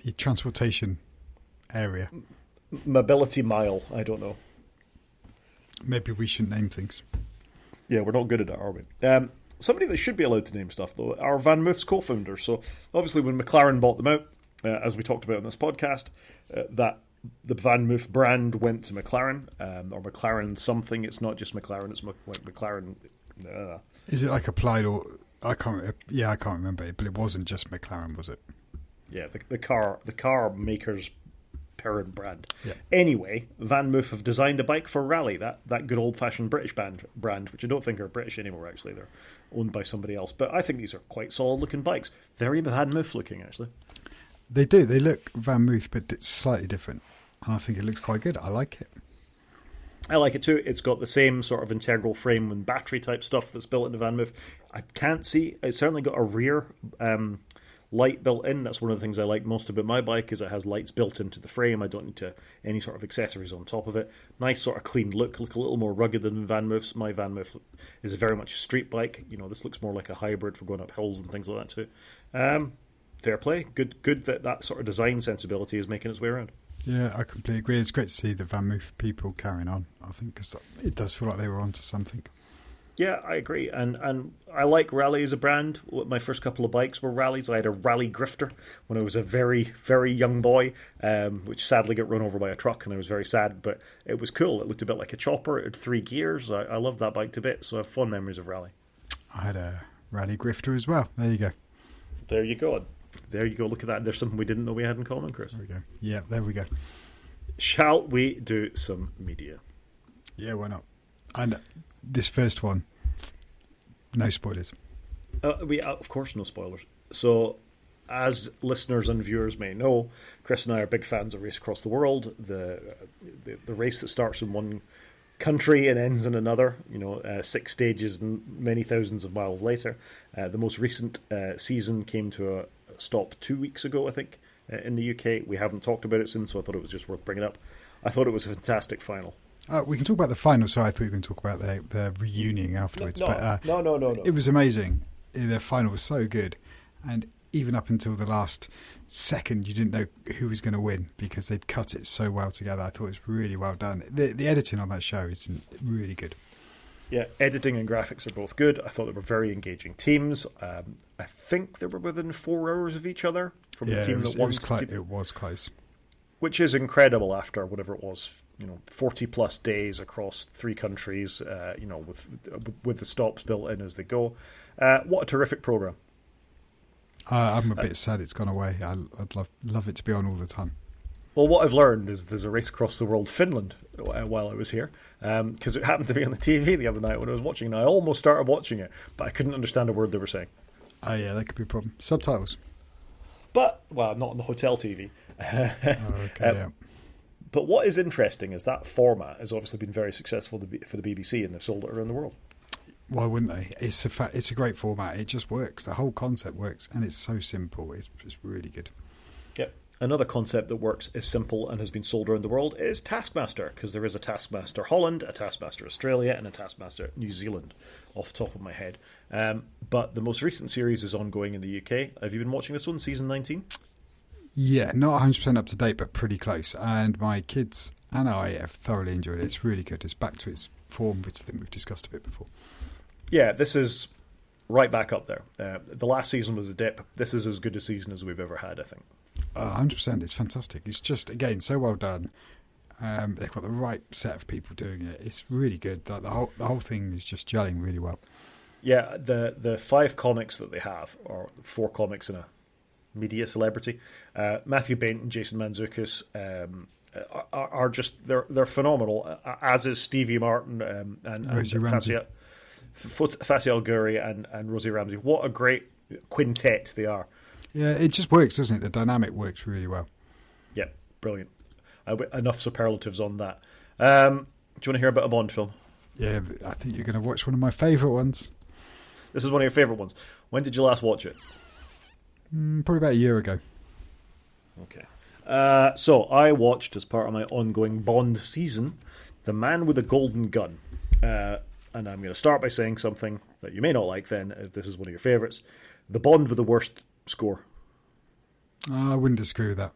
Your transportation area. Mobility mile, I don't know. Maybe we shouldn't name things. Yeah, we're not good at it, are we? Somebody that should be allowed to name stuff, though, are Van Moof's co-founders. So, obviously, when McLaren bought them out, as we talked about in this podcast, that the Van Moof brand went to McLaren, or McLaren something. It's not just McLaren, it's like McLaren... Is it like applied or... I can't remember it, but it wasn't just McLaren, was it? Yeah, the car maker's parent brand. Yeah. Anyway, Van Moof have designed a bike for rally, that good old-fashioned British brand, which I don't think are British anymore, actually. They're owned by somebody else. But I think these are quite solid-looking bikes. Very Van Moof-looking, actually. They do. They look Van Moof, but it's slightly different. And I think it looks quite good. I like it. I like it too. It's got the same sort of integral frame and battery type stuff that's built into Van Moof. I can't see... It's certainly got a rear... light built in. That's one of the things I like most about my bike, is it has lights built into the frame. I don't need any sort of accessories on top of it. Nice sort of clean look a little more rugged than Van Moof's. My Van Moof is very much a street bike. You know, this looks more like a hybrid for going up hills and things like that too. Fair play. Good that sort of design sensibility is making its way around. Yeah, I completely agree. It's great to see the Van Moof people carrying on, I think, because it does feel like they were onto something. Yeah, I agree. And I like Rally as a brand. My first couple of bikes were Rallies. I had a Rally Grifter when I was a very, very young boy, which sadly got run over by a truck, and I was very sad. But it was cool. It looked a bit like a chopper. It had 3 gears. I loved that bike to bits, so I have fond memories of Rally. I had a Rally Grifter as well. There you go. There you go. There you go. Look at that. There's something we didn't know we had in common, Chris. There we go. Yeah, there we go. Shall we do some media? Yeah, why not? And this first one, no spoilers. Of course, no spoilers. So, as listeners and viewers may know, Chris and I are big fans of Race Across the World, the race that starts in one country and ends in another. 6 stages and many thousands of miles later. The most recent season came to a stop 2 weeks ago, I think, in the UK. We haven't talked about it since, so I thought it was just worth bringing up. I thought it was a fantastic final. We can talk about the final, so I thought you were going to talk about the reunion afterwards. No. It was amazing. The final was so good. And even up until the last second, you didn't know who was going to win because they'd cut it so well together. I thought it was really well done. The editing on that show is really good. Yeah, editing and graphics are both good. I thought they were very engaging teams. I think they were within 4 hours of each other from the team that won. It was close. Which is incredible after whatever it was, 40 plus days across 3 countries, with the stops built in as they go. What a terrific program! I'm a bit sad it's gone away. I'd love it to be on all the time. Well, what I've learned is there's a Race Across the World Finland while I was here, because it happened to be on the TV the other night when I was watching, and I almost started watching it, but I couldn't understand a word they were saying. Oh yeah, that could be a problem. Subtitles. But, well, not on the hotel TV. Yeah. But what is interesting is that format has obviously been very successful for the BBC, and they've sold it around the world. Why wouldn't they? It's a great format. It just works. The whole concept works, and it's so simple. It's really good. Yep. Another concept that works, is simple, and has been sold around the world is Taskmaster, because there is a Taskmaster Holland, a Taskmaster Australia, and a Taskmaster New Zealand, off the top of my head. But the most recent series is ongoing in the UK. Have you been watching this one, season 19? Yeah, not 100% up to date, but pretty close. And my kids and I have thoroughly enjoyed it. It's really good. It's back to its form, which I think we've discussed a bit before. Yeah, this is right back up there. The last season was a dip. This is as good a season as we've ever had, I think. 100%. It's fantastic. It's just, again, so well done. They've got the right set of people doing it. It's really good. The whole thing is just gelling really well. Yeah, the 5 comics that they have, or 4 comics and a media celebrity, Matthew Bain and Jason Mantzoukas, are just they're phenomenal. As is Stevie Martin and Fassi Al Ghuri and Rosie Ramsey. What a great quintet they are. Yeah, it just works, doesn't it? The dynamic works really well. Yeah, brilliant. Enough superlatives on that. Do you want to hear about a Bond film? Yeah, I think you're going to watch one of my favourite ones. This is one of your favourite ones. When did you last watch it? Probably about a year ago. Okay. So I watched, as part of my ongoing Bond season, The Man with a Golden Gun. And I'm going to start by saying something that you may not like then, if this is one of your favourites. The Bond with the worst score. I wouldn't disagree with that.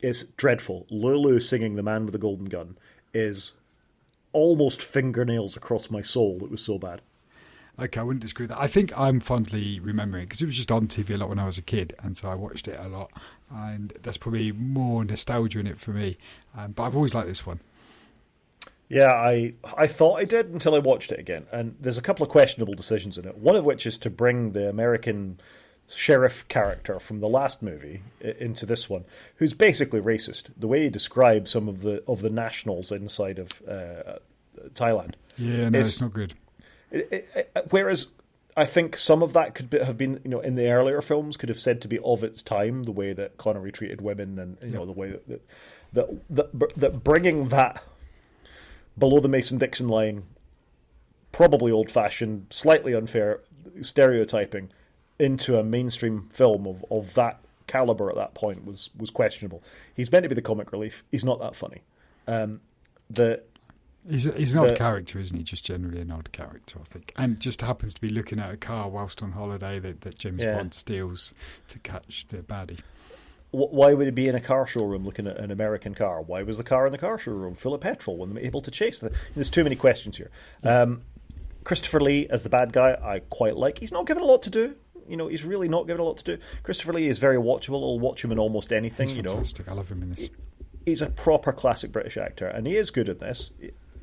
It's dreadful. Lulu singing The Man with the Golden Gun is almost fingernails across my soul. It was so bad. Okay, I wouldn't disagree with that. I think I'm fondly remembering, because it was just on TV a lot when I was a kid, and so I watched it a lot. And there's probably more nostalgia in it for me. But I've always liked this one. Yeah, I thought I did until I watched it again. And there's a couple of questionable decisions in it. One of which is to bring the American sheriff character from the last movie into this one, who's basically racist. The way he describes some of the nationals inside of Thailand. Yeah, no, it's not good. Whereas I think some of that could have been, in the earlier films, could have said to be of its time, the way that Connery treated women, and the way that bringing that below the Mason-Dixon line, probably old-fashioned, slightly unfair stereotyping into a mainstream film of that caliber at that point was questionable. He's meant to be the comic relief. He's not that funny. He's an odd character, isn't he? Just generally an odd character, I think. And just happens to be looking at a car whilst on holiday that James Bond steals to catch the baddie. Why would he be in a car showroom looking at an American car? Why was the car in the car showroom full of petrol when they were able to chase them? There's too many questions here. Christopher Lee as the bad guy, I quite like. He's not given a lot to do. He's really not given a lot to do. Christopher Lee is very watchable. I'll watch him in almost anything. He's fantastic. I love him in this. He's a proper classic British actor, and he is good at this.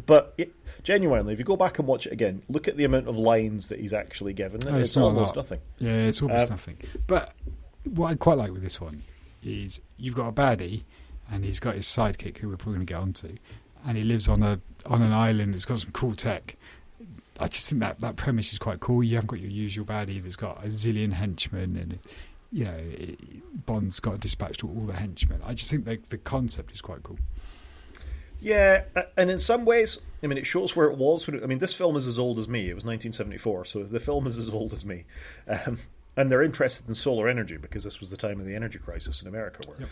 But genuinely, if you go back and watch it again, look at the amount of lines that he's actually given. It's almost nothing. Yeah, it's almost nothing. But what I quite like with this one is you've got a baddie, and he's got his sidekick, who we're probably going to get onto, and he lives on an island that's got some cool tech. I just think that premise is quite cool. You haven't got your usual baddie that's got a zillion henchmen, and Bond's got to dispatch all the henchmen. I just think the concept is quite cool. Yeah, and in some ways, it shows where it was. This film is as old as me. It was 1974, so the film is as old as me. And they're interested in solar energy because this was the time of the energy crisis in America. Yep.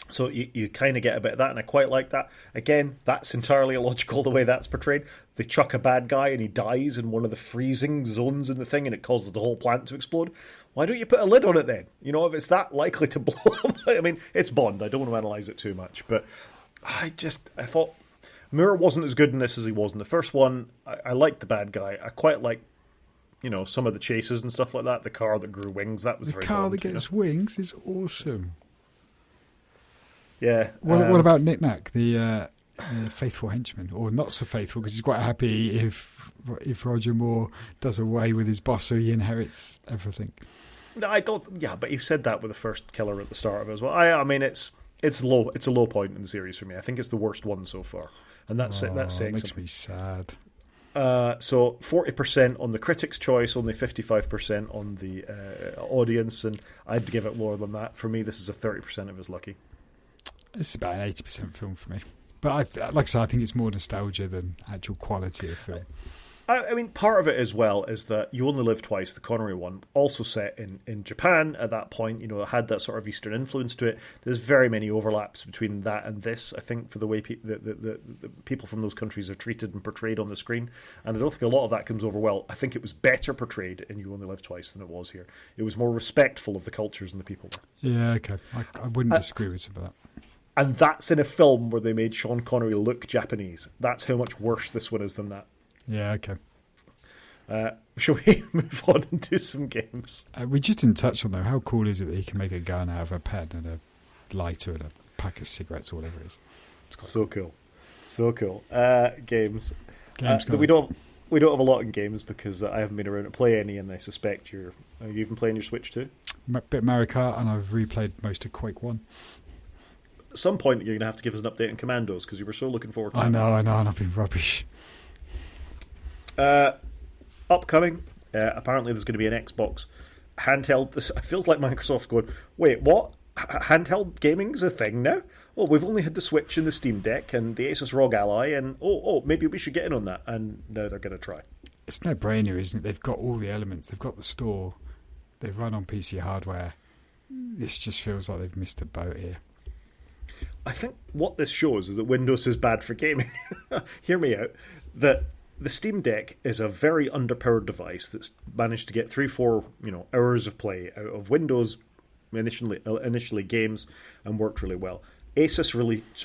So you kind of get a bit of that, and I quite like that. Again, that's entirely illogical the way that's portrayed. They chuck a bad guy and he dies in one of the freezing zones in the thing, and it causes the whole plant to explode. Why don't you put a lid on it then? If it's that likely to blow up. It's Bond. I don't want to analyse it too much, but I thought Moore wasn't as good in this as he was in the first one. I liked the bad guy. I quite like, some of the chases and stuff like that. The car that grew wings, that was very The car Bond, that gets wings is awesome. Yeah. What about Nick Nack, the faithful henchman, or not so faithful, because he's quite happy if Roger Moore does away with his boss, so he inherits everything. No, I don't. Yeah, but you said that with the first killer at the start of it as well. It's low. It's a low point in the series for me. I think it's the worst one so far, and that's saying makes something. Me sad. So 40% on the critics' choice, only 55% on the audience, and I'd give it lower than that. For me, this is a 30% of his lucky. It's about an 80% film for me. But like I said, I think it's more nostalgia than actual quality of film. I mean, part of it as well is that You Only Live Twice, the Connery one, also set in Japan at that point, it had that sort of Eastern influence to it. There's very many overlaps between that and this, I think, for the way the people from those countries are treated and portrayed on the screen. And I don't think a lot of that comes over well. I think it was better portrayed in You Only Live Twice than it was here. It was more respectful of the cultures and the people there. Yeah, okay. I wouldn't disagree with some of that. And that's in a film where they made Sean Connery look Japanese. That's how much worse this one is than that. Yeah, okay. Shall we move on and do some games? We just didn't touch on, though, how cool is it that you can make a gun out of a pen and a lighter and a pack of cigarettes or whatever it is? So cool. So cool. Games. Games we don't have a lot in games because I haven't been around to play any, and I suspect are you even playing your Switch too? A bit of Mario Kart, and I've replayed most of Quake 1. At some point, you're going to have to give us an update on Commandos because you were so looking forward to it. I know, and I've been rubbish. Upcoming, apparently there's going to be an Xbox handheld. It feels like Microsoft's going, wait, what? Handheld gaming's a thing now? Oh, we've only had the Switch and the Steam Deck and the Asus ROG Ally, and maybe we should get in on that. And now they're going to try. It's no brainer, isn't it? They've got all the elements. They've got the store. They run on PC hardware. This just feels like they've missed the boat here. I think what this shows is that Windows is bad for gaming. Hear me out. That the Steam Deck is a very underpowered device that's managed to get 3-4 hours of play out of Windows initially games and worked really well. Asus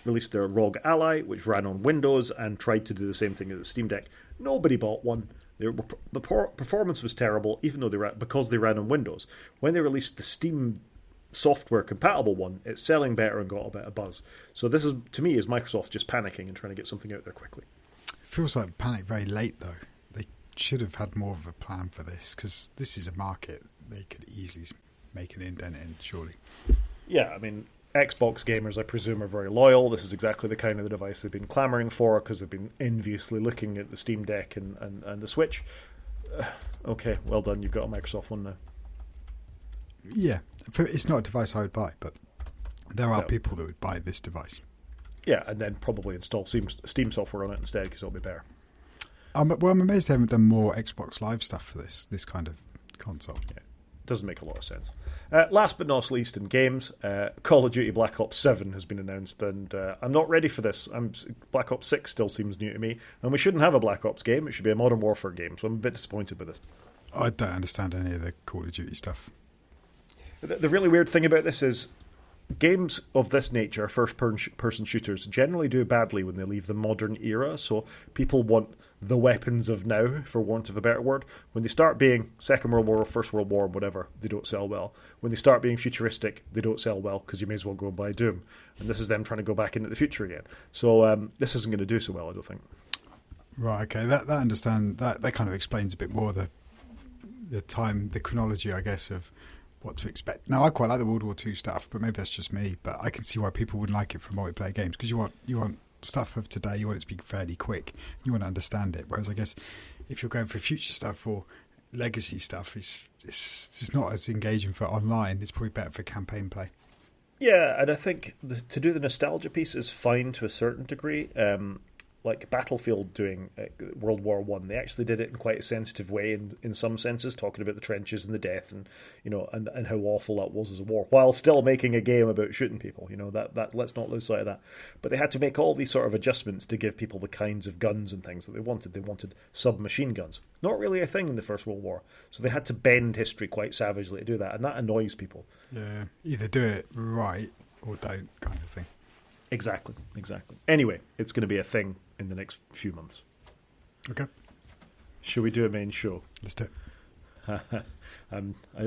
released their ROG Ally, which ran on Windows and tried to do the same thing as the Steam Deck. Nobody bought one. The performance was terrible, even though because they ran on Windows. When they released the Steam software compatible one, it's selling better and got a bit of buzz. So this is, to me, is Microsoft just panicking and trying to get something out there quickly. It feels like panic very late, though. They should have had more of a plan for this, because this is a market they could easily make an indent in, surely. Yeah, I mean, Xbox gamers, I presume, are very loyal. This is exactly the kind of the device they've been clamouring for because they've been enviously looking at the Steam Deck and the Switch. Okay, well done. You've got a Microsoft one now. Yeah, it's not a device I would buy, but there are people that would buy this device. Yeah, and then probably install Steam software on it instead because it'll be better. I'm amazed they haven't done more Xbox Live stuff for this kind of console. Yeah, it doesn't make a lot of sense. Last but not least in games, Call of Duty Black Ops 7 has been announced, and I'm not ready for this. Black Ops 6 still seems new to me, and we shouldn't have a Black Ops game. It should be a Modern Warfare game, so I'm a bit disappointed with this. I don't understand any of the Call of Duty stuff. The really weird thing about this is games of this nature, first-person shooters, generally do badly when they leave the modern era, so people want the weapons of now, for want of a better word. When they start being Second World War, First World War, whatever, they don't sell well. When they start being futuristic, they don't sell well, because you may as well go and buy Doom. And this is them trying to go back into the future again. So this isn't going to do so well, I don't think. Right, okay, that kind of explains a bit more the chronology, I guess, of what to expect. Now, I quite like the World War II stuff, but maybe that's just me. But I can see why people wouldn't like it for multiplayer games, because you want stuff of today, you want it to be fairly quick, you want to understand it. Whereas I guess if you're going for future stuff or legacy stuff, it's just not as engaging for online. It's probably better for campaign play. Yeah, and I think to do the nostalgia piece is fine to a certain degree. Like Battlefield doing World War One, they actually did it in quite a sensitive way in some senses, talking about the trenches and the death and and how awful that was as a war, while still making a game about shooting people. That let's not lose sight of that. But they had to make all these sort of adjustments to give people the kinds of guns and things that they wanted. They wanted submachine guns, not really a thing in the First World War, so they had to bend history quite savagely to do that, and that annoys people. Yeah, either do it right or don't, kind of thing. Exactly. Anyway, it's going to be a thing in the next few months. Okay. Should we do a main show? Let's do it. I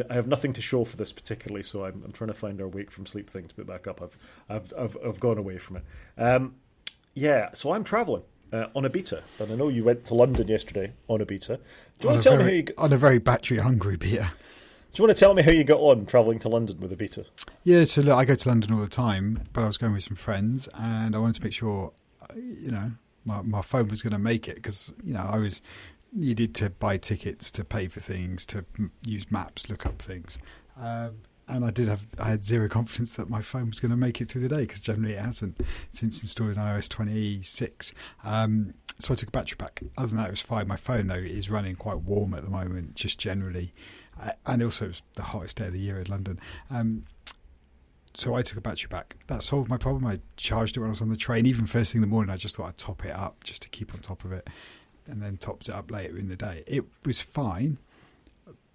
have nothing to show for this particularly, so I'm trying to find our wake from sleep thing to put back up. I've gone away from it. So I'm travelling on a beta, and I know you went to London yesterday on a beta. Do you want to tell me how you on a very battery hungry beta? Do you want to tell me how you got on travelling to London with a beta? Yeah, so look, I go to London all the time, but I was going with some friends, and I wanted to make sure, my phone was going to make it, because I was needed to buy tickets, to pay for things, to use maps, look up things, and I had zero confidence that my phone was going to make it through the day, because generally it hasn't since installing iOS 26. So I took a battery pack. Other than that, it was fine. My phone, though, is running quite warm at the moment, just generally. And also, it's the hottest day of the year in London. So I took a battery pack. That solved my problem. I charged it when I was on the train. Even first thing in the morning, I just thought I'd top it up just to keep on top of it. And then topped it up later in the day. It was fine,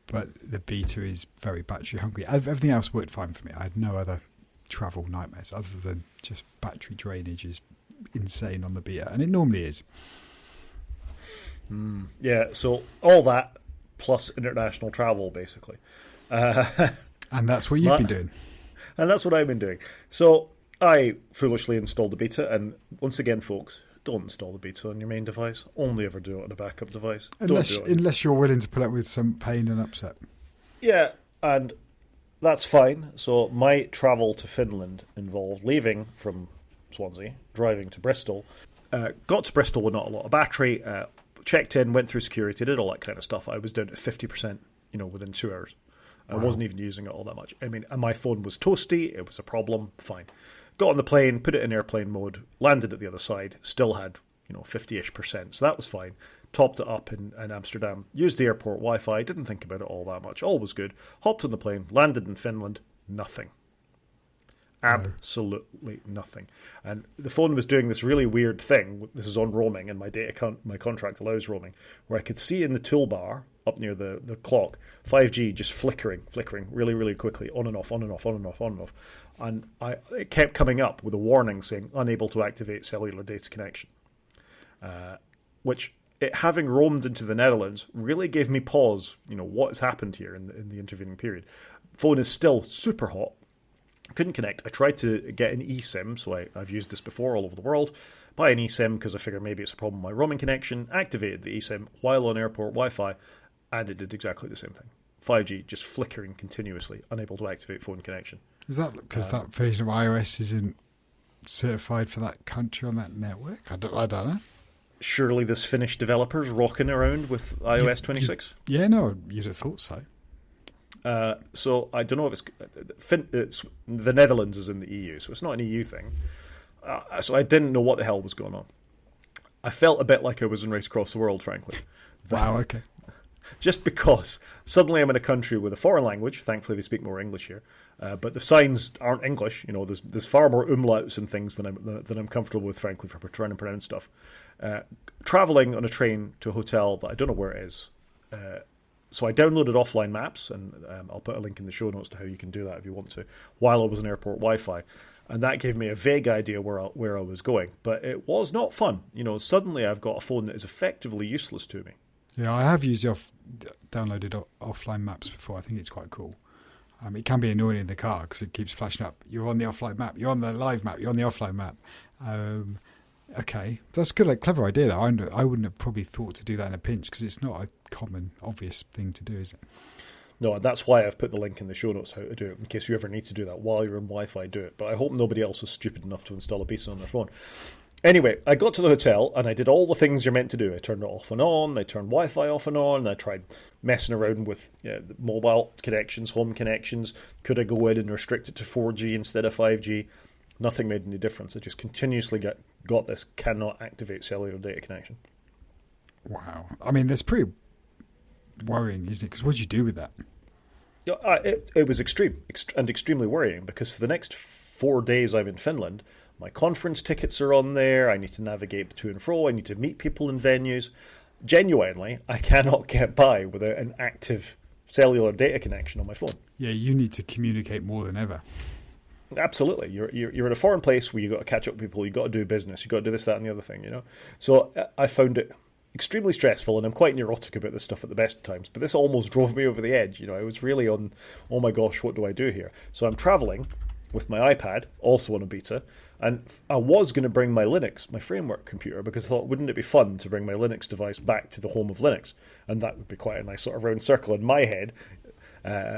but the beta is very battery hungry. Everything else worked fine for me. I had no other travel nightmares other than just battery drainage is insane on the beta, and it normally is. Yeah, so all that plus international travel, basically. And that's what you've been doing. And that's what I've been doing. So I foolishly installed the beta, and once again, folks, don't install the beta on your main device. Only ever do it on a backup device. Unless you're willing to put up with some pain and upset. Yeah, and that's fine. So my travel to Finland involved leaving from Swansea, driving to Bristol. Got to Bristol with not a lot of battery. Checked in, went through security, did all that kind of stuff. I was down to 50%, within 2 hours. I wasn't even using it all that much. I mean, and my phone was toasty. It was a problem. Fine. Got on the plane, put it in airplane mode, landed at the other side, still had, 50-ish%. So that was fine. Topped it up in Amsterdam. Used the airport Wi-Fi. Didn't think about it all that much. All was good. Hopped on the plane, landed in Finland. Nothing. Absolutely nothing. And the phone was doing this really weird thing. This is on roaming, and my contract allows roaming, where I could see in the toolbar up near the clock 5G just flickering really, really quickly, on and off, on and off, on and off, on and off. And it kept coming up with a warning saying unable to activate cellular data connection, which having roamed into the Netherlands really gave me pause. What has happened here in the intervening period? Phone is still super hot. Couldn't connect. I tried to get an eSIM, so I've used this before all over the world. Buy an eSIM because I figured maybe it's a problem with my roaming connection. Activated the eSIM while on airport Wi-Fi, and it did exactly the same thing. 5G just flickering continuously, unable to activate phone connection. Is that because that version of iOS isn't certified for that country on that network? I don't know. Surely there's Finnish developers rocking around with iOS 26? Yeah, no, you'd have thought so. So I don't know if it's the Netherlands is in the EU, so it's not an EU thing. So I didn't know what the hell was going on. I felt a bit like I was in Race Across the World, frankly. Wow, okay. Just because suddenly I'm in a country with a foreign language. Thankfully, they speak more English here, but the signs aren't English. There's far more umlauts and things than I'm comfortable with, frankly, for trying to pronounce stuff. Traveling on a train to a hotel that I don't know where it is. So I downloaded offline maps, and I'll put a link in the show notes to how you can do that if you want to, while I was on airport Wi-Fi. And that gave me a vague idea where I was going. But it was not fun. Suddenly I've got a phone that is effectively useless to me. Yeah, I have used downloaded offline maps before. I think it's quite cool. It can be annoying in the car because it keeps flashing up. You're on the offline map. You're on the live map. You're on the offline map. Okay, that's good. Clever idea, though. I wouldn't have probably thought to do that in a pinch because it's not a common, obvious thing to do, is it? No, that's why I've put the link in the show notes how to do it, in case you ever need to do that while you're on Wi-Fi. Do it, but I hope nobody else is stupid enough to install a beta on their phone. Anyway, I got to the hotel and I did all the things you're meant to do. I turned it off and on. I turned Wi-Fi off and on. I tried messing around with mobile connections, home connections. Could I go in and restrict it to 4G instead of 5G? Nothing made any difference. I just continuously got this cannot activate cellular data connection. Wow. I mean, that's pretty worrying, isn't it? Because what did you do with that? It was extremely worrying because for the next 4 days I'm in Finland, my conference tickets are on there. I need to navigate to and fro. I need to meet people in venues. Genuinely, I cannot get by without an active cellular data connection on my phone. Yeah, you need to communicate more than ever. Absolutely. You're in a foreign place where you've got to catch up with people, you've got to do business, you've got to do this, that, and the other thing, So I found it extremely stressful, and I'm quite neurotic about this stuff at the best of times, but this almost drove me over the edge. I was really on, oh my gosh, what do I do here? So I'm traveling with my iPad, also on a beta, and I was going to bring my Linux, my framework computer, because I thought, wouldn't it be fun to bring my Linux device back to the home of Linux? And that would be quite a nice sort of round circle in my head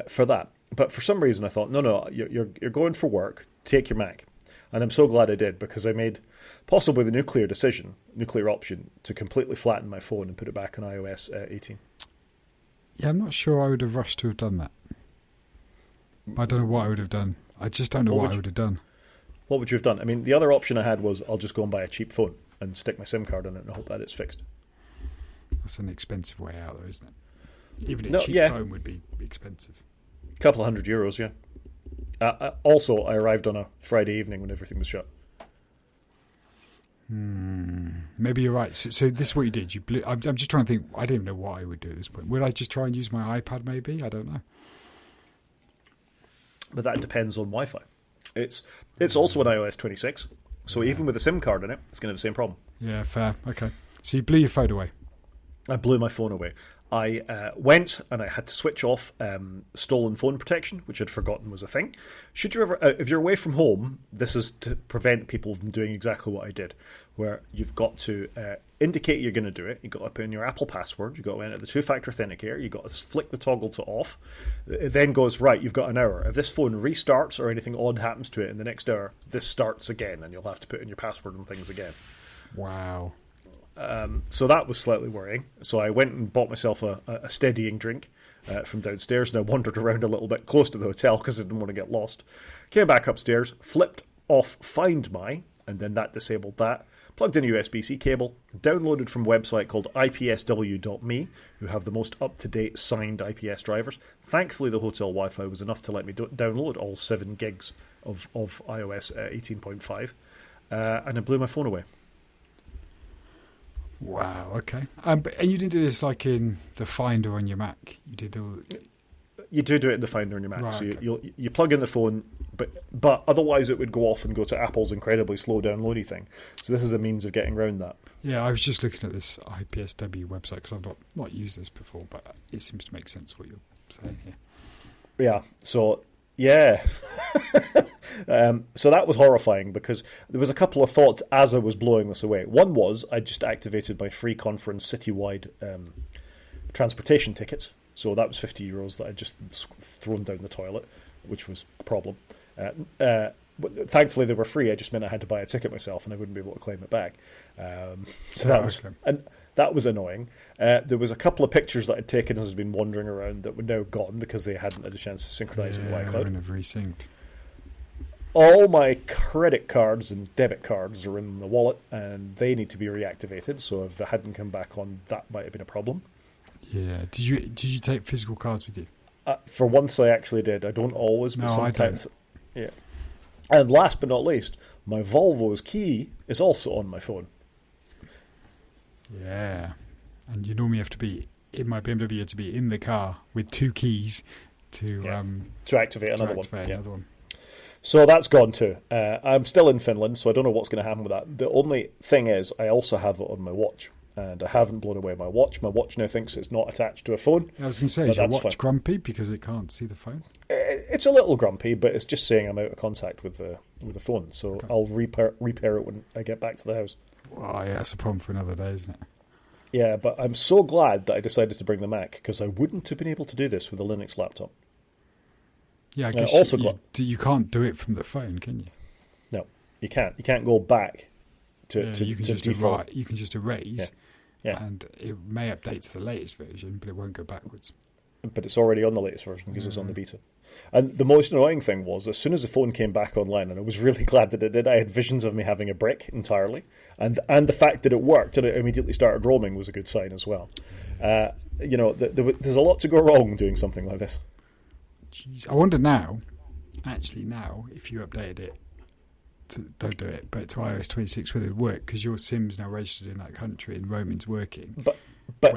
for that. But for some reason I thought, no, you're going for work, take your Mac. And I'm so glad I did, because I made possibly the nuclear option, to completely flatten my phone and put it back on iOS 18. Yeah, I'm not sure I would have rushed to have done that. I don't know what I would have done. I just don't know what I would have done. What would you have done? I mean, the other option I had was I'll just go and buy a cheap phone. and stick my SIM card in it and hope that it's fixed. That's an expensive way out, though, isn't it? Even a cheap phone would be expensive. A couple of €100, yeah. Also, I arrived on a Friday evening when everything was shut. Maybe you're right. So this is what you did. You blew. I'm just trying to think. I don't even know what I would do at this point. Would I just try and use my iPad? Maybe, I don't know. But that depends on Wi-Fi. It's also an iOS 26, so even with a SIM card in it, it's going to have the same problem. Yeah, fair. Okay. So you blew your phone away. I blew my phone away. I went and I had to switch off stolen phone protection, which I'd forgotten was a thing. Should you ever, if you're away from home, this is to prevent people from doing exactly what I did, where you've got to indicate you're going to do it. You've got to put in your Apple password. You've got to enter the two-factor authenticator. You've got to flick the toggle to off. It then goes, right, you've got an hour. If this phone restarts or anything odd happens to it in the next hour, this starts again, and you'll have to put in your password and things again. Wow. So that was slightly worrying. So I went and bought myself a steadying drink from downstairs, and I wandered around a little bit close to the hotel because I didn't want to get lost. Came back upstairs, flipped off Find My, and then that disabled that. Plugged in a USB-C cable, downloaded from a website called ipsw.me, who have the most up-to-date signed IPS drivers. Thankfully, the hotel Wi-Fi was enough to let me download all 7 gigs of iOS 18.5, and I blew my phone away. Wow. Okay. And you didn't do this like in the Finder on your Mac. You did all. You do it in the Finder on your Mac. Right, so okay. you plug in the phone, but otherwise it would go off and go to Apple's incredibly slow downloading thing. So this is a means of getting around that. Yeah, I was just looking at this IPSW website because I've not used this before, but it seems to make sense what you're saying here. Yeah. So yeah. So that was horrifying because there was a couple of thoughts as I was blowing this away. One was I just activated my free conference citywide transportation tickets. So that was €50 that I'd just thrown down the toilet, which was a problem. But thankfully they were free. I just meant I had to buy a ticket myself and I wouldn't be able to claim it back. So that was and that was annoying. There was a couple of pictures that I'd taken as I'd been wandering around that were now gone because they hadn't had a chance to synchronize in iCloud. They wouldn't have resynced. All my credit cards and debit cards are in the wallet, and they need to be reactivated. So if they hadn't come back on, that might have been a problem. Yeah. Did you take physical cards with you? For once, I actually did. I don't always, but sometimes. I don't. Yeah. And last but not least, my Volvo's key is also on my phone. Yeah. And you normally have to be in my BMW. You have to be in the car with 2 keys to activate another one. Another one. So that's gone too. I'm still in Finland, so I don't know what's going to happen with that. The only thing is, I also have it on my watch, and I haven't blown away my watch. My watch now thinks it's not attached to a phone. I was going to say, is your watch grumpy because it can't see the phone? It's a little grumpy, but it's just saying I'm out of contact with the phone. So okay. I'll repair it when I get back to the house. Well, yeah, that's a problem for another day, isn't it? Yeah, but I'm so glad that I decided to bring the Mac because I wouldn't have been able to do this with a Linux laptop. Yeah, I guess you can't do it from the phone, can you? No, you can't. You can't go back to you can just default. You can just erase, yeah. And it may update to the latest version, but it won't go backwards. But it's already on the latest version because it's on the beta. And the most annoying thing was, as soon as the phone came back online, and I was really glad that it did, I had visions of me having a brick entirely. And the fact that it worked and it immediately started roaming was a good sign as well. There's a lot to go wrong doing something like this. Jeez. I wonder now, if you updated it, don't do it, but to iOS 26, whether it would work, because your SIM's now registered in that country and roaming's working. But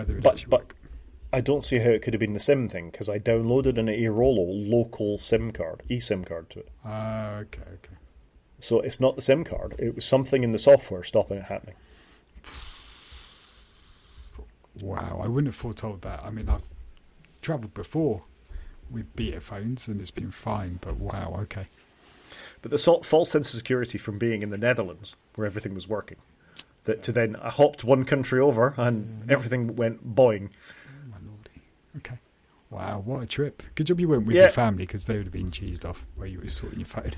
I don't see how it could have been the SIM thing, because I downloaded an Airolo local SIM card, eSIM card to it. Okay. So it's not the SIM card. It was something in the software stopping it happening. Wow, I wouldn't have foretold that. I mean, I've travelled before with beta phones and it's been fine, but wow, okay. But the false sense of security from being in the Netherlands, where everything was working, to then I hopped one country over and everything went boing. Oh, my lordy. Okay. Wow, what a trip. Good job you weren't with your family, because they would have been cheesed off where you were sorting your phone out.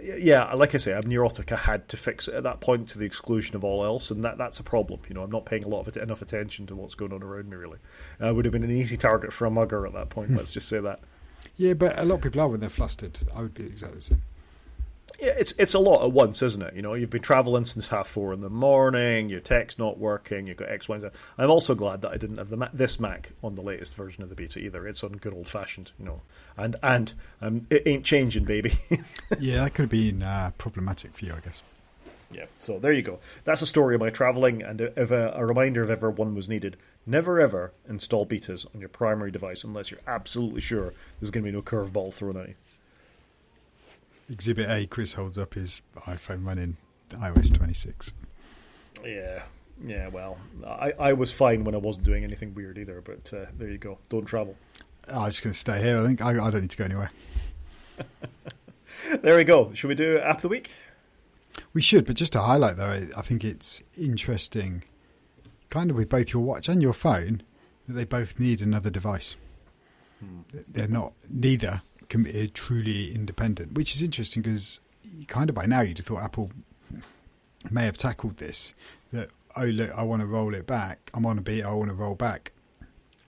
Yeah, like I say, I'm neurotic. I had to fix it at that point to the exclusion of all else, and that's a problem. I'm not paying enough attention to what's going on around me, really. I would have been an easy target for a mugger at that point, let's just say that. Yeah, but a lot of people are when they're flustered. I would be exactly the same. Yeah, it's a lot at once, isn't it? You've been travelling since 4:30 in the morning, your tech's not working, you've got X, Y, and Z. I'm also glad that I didn't have this Mac on the latest version of the beta either. It's on good old-fashioned, and it ain't changing, baby. Yeah, that could have been problematic for you, I guess. Yeah, so there you go. That's a story of my travelling, and if a reminder if ever one was needed, never ever install betas on your primary device unless you're absolutely sure there's going to be no curveball thrown at you. Exhibit A, Chris holds up his iPhone running iOS 26. Yeah, well, I was fine when I wasn't doing anything weird either, but there you go. Don't travel. I'm just going to stay here, I think. I don't need to go anywhere. There we go. Should we do App of the Week? We should, but just to highlight, though, I think it's interesting, kind of with both your watch and your phone, that they both need another device. They're not, neither can be truly independent, which is interesting because kind of by now you'd have thought Apple may have tackled this, that, oh, look, I want to roll it back. I'm on a beta, I want to roll back.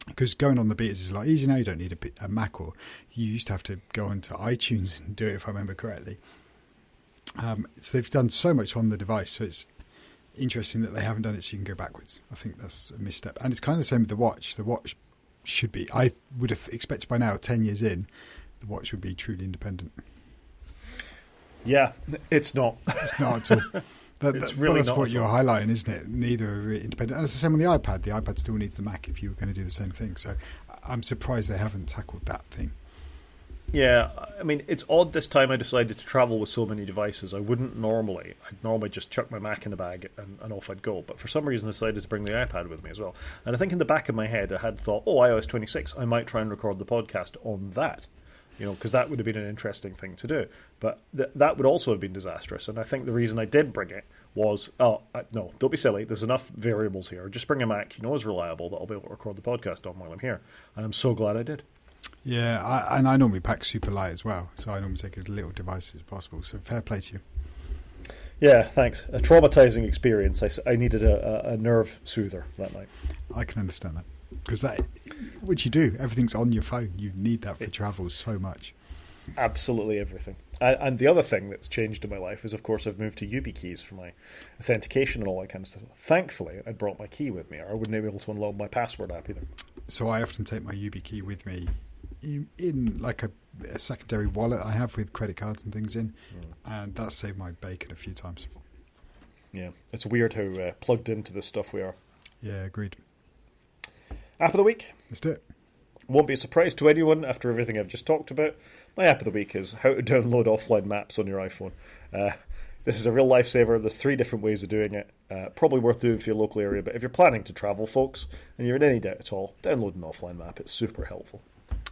Because going on the betas is a lot easier now. You don't need a Mac, or you used to have to go onto iTunes and do it, if I remember correctly. So they've done so much on the device, so it's interesting that they haven't done it so you can go backwards. I think that's a misstep. And it's kind of the same with the watch. The watch should be, I would have expected by now, 10 years in, the watch would be truly independent. Yeah, it's not. It's not at all. It's really that's not what you're highlighting, isn't it? Neither are really independent. And it's the same on the iPad. The iPad still needs the Mac if you were going to do the same thing. So I'm surprised they haven't tackled that thing. Yeah, I mean, it's odd this time I decided to travel with so many devices. I wouldn't normally. I'd normally just chuck my Mac in a bag and off I'd go. But for some reason I decided to bring the iPad with me as well. And I think in the back of my head I had thought, iOS 26, I might try and record the podcast on that. Because that would have been an interesting thing to do. But that would also have been disastrous. And I think the reason I did bring it was, no, don't be silly. There's enough variables here. Just bring a Mac is reliable that I'll be able to record the podcast on while I'm here. And I'm so glad I did. Yeah, I normally pack super light as well. So I normally take as little device as possible. So fair play to you. Yeah, thanks. A traumatizing experience. I needed a nerve soother that night. I can understand that. Because that, what you do, everything's on your phone. You need that for travel so much. Absolutely everything. And the other thing that's changed in my life is, of course, I've moved to YubiKeys for my authentication and all that kind of stuff. Thankfully, I brought my key with me, or I wouldn't be able to unload my password app either. So I often take my YubiKey with me in like a secondary wallet I have with credit cards and things in, and that's saved my bacon a few times. Yeah, it's weird how plugged into this stuff we are. Yeah, agreed. App of the Week? Let's do it. Won't be a surprise to anyone after everything I've just talked about. My App of the Week is how to download offline maps on your iPhone. This is a real lifesaver. There's 3 different ways of doing it. Probably worth doing for your local area, but if you're planning to travel, folks, and you're in any doubt at all, download an offline map. It's super helpful.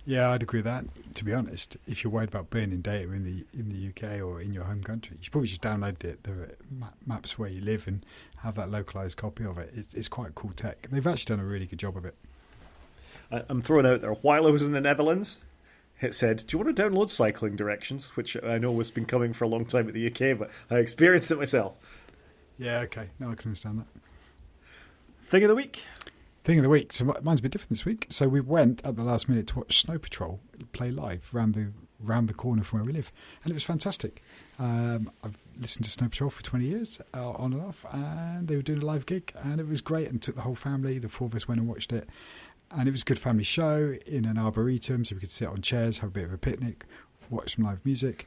Yeah, I'd agree with that. To be honest, if you're worried about burning data in the UK or in your home country, you should probably just download the maps where you live and have that localized copy of it. It's quite cool tech. They've actually done a really good job of it. I'm throwing out there, while I was in the Netherlands, it said, do you want to download cycling directions? Which I know has been coming for a long time at the UK, but I experienced it myself. Yeah, okay. No, I can understand that. Thing of the week? Thing of the week. So mine's a bit different this week. So we went at the last minute to watch Snow Patrol play live round the corner from where we live. And it was fantastic. I've listened to Snow Patrol for 20 years, on and off, and they were doing a live gig, and it was great, and took the whole family. The 4 of us went and watched it. And it was a good family show in an arboretum, so we could sit on chairs, have a bit of a picnic, watch some live music,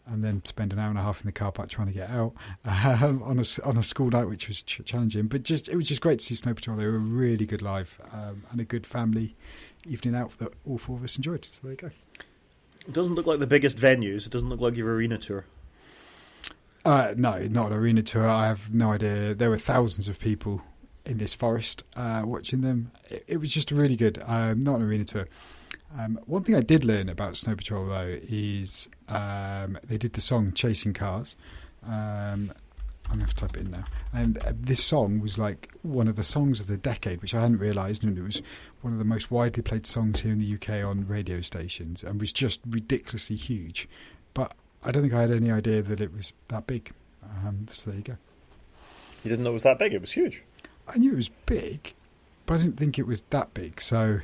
and then spend an hour and a half in the car park trying to get out on a school night, which was challenging. But it was just great to see Snow Patrol. They were really good live, and a good family evening out that all 4 of us enjoyed. So there you go. It doesn't look like the biggest venues. It doesn't look like your arena tour. No, not an arena tour. I have no idea. There were thousands of people in this forest watching them. It was just really good. Not an arena tour. One thing I did learn about Snow Patrol though is they did the song Chasing Cars. I'm going to have to type it in now. And this song was like one of the songs of the decade, which I hadn't realised, and it was one of the most widely played songs here in the UK on radio stations, and was just ridiculously huge. But I don't think I had any idea that it was that big. So there you go. You didn't know it was that big? It was huge. I knew it was big, but I didn't think it was that big. So,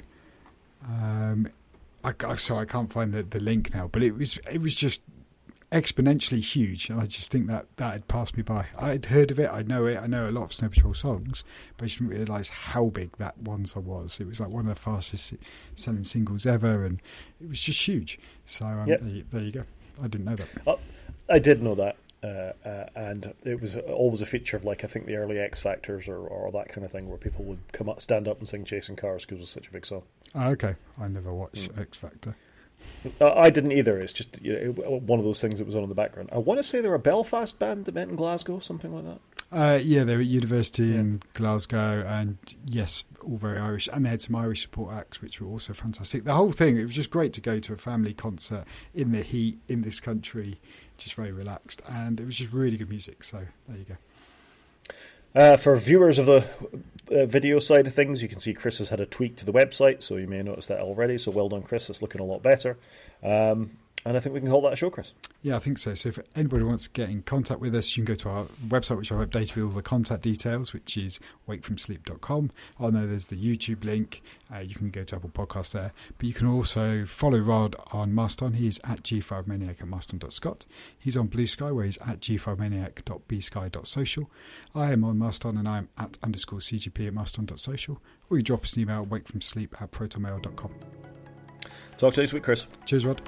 I can't find the link now. But it was just exponentially huge, and I just think that had passed me by. I'd heard of it, I know a lot of Snow Patrol songs, but I just didn't realise how big that one song was. It was like one of the fastest selling singles ever, and it was just huge. So there you go. I didn't know that. I did know that. And it was always a feature of, like, I think the early X Factors or that kind of thing, where people would stand up and sing Chasing Cars because it was such a big song. Okay, I never watched X Factor. I didn't either. It's just one of those things that was on in the background. I want to say they're a Belfast band that met in Glasgow, something like that. Yeah, they were at university in Glasgow, and yes, all very Irish. And they had some Irish support acts, which were also fantastic. The whole thing, it was just great to go to a family concert in the heat in this country, just very relaxed, and it was just really good music. So there you go. For viewers of the video side of things, you can see Chris has had a tweak to the website, so you may notice that already. So well done, Chris. It's looking a lot better. And I think we can call that a show, Chris. Yeah, I think so. So if anybody wants to get in contact with us, you can go to our website, which I've updated with all the contact details, which is wakefromsleep.com. I know there's the YouTube link. You can go to Apple Podcasts there. But you can also follow Rod on Mastodon. He's at G5Maniac at mastodon.scot. He's on Blue Sky, where he's at g5maniac.bsky.social. I am on Mastodon, and I'm at _CGP at mastodon.social. Or you drop us an email at wakefromsleep@protonmail.com. Talk to you next week, Chris. Cheers, Rod.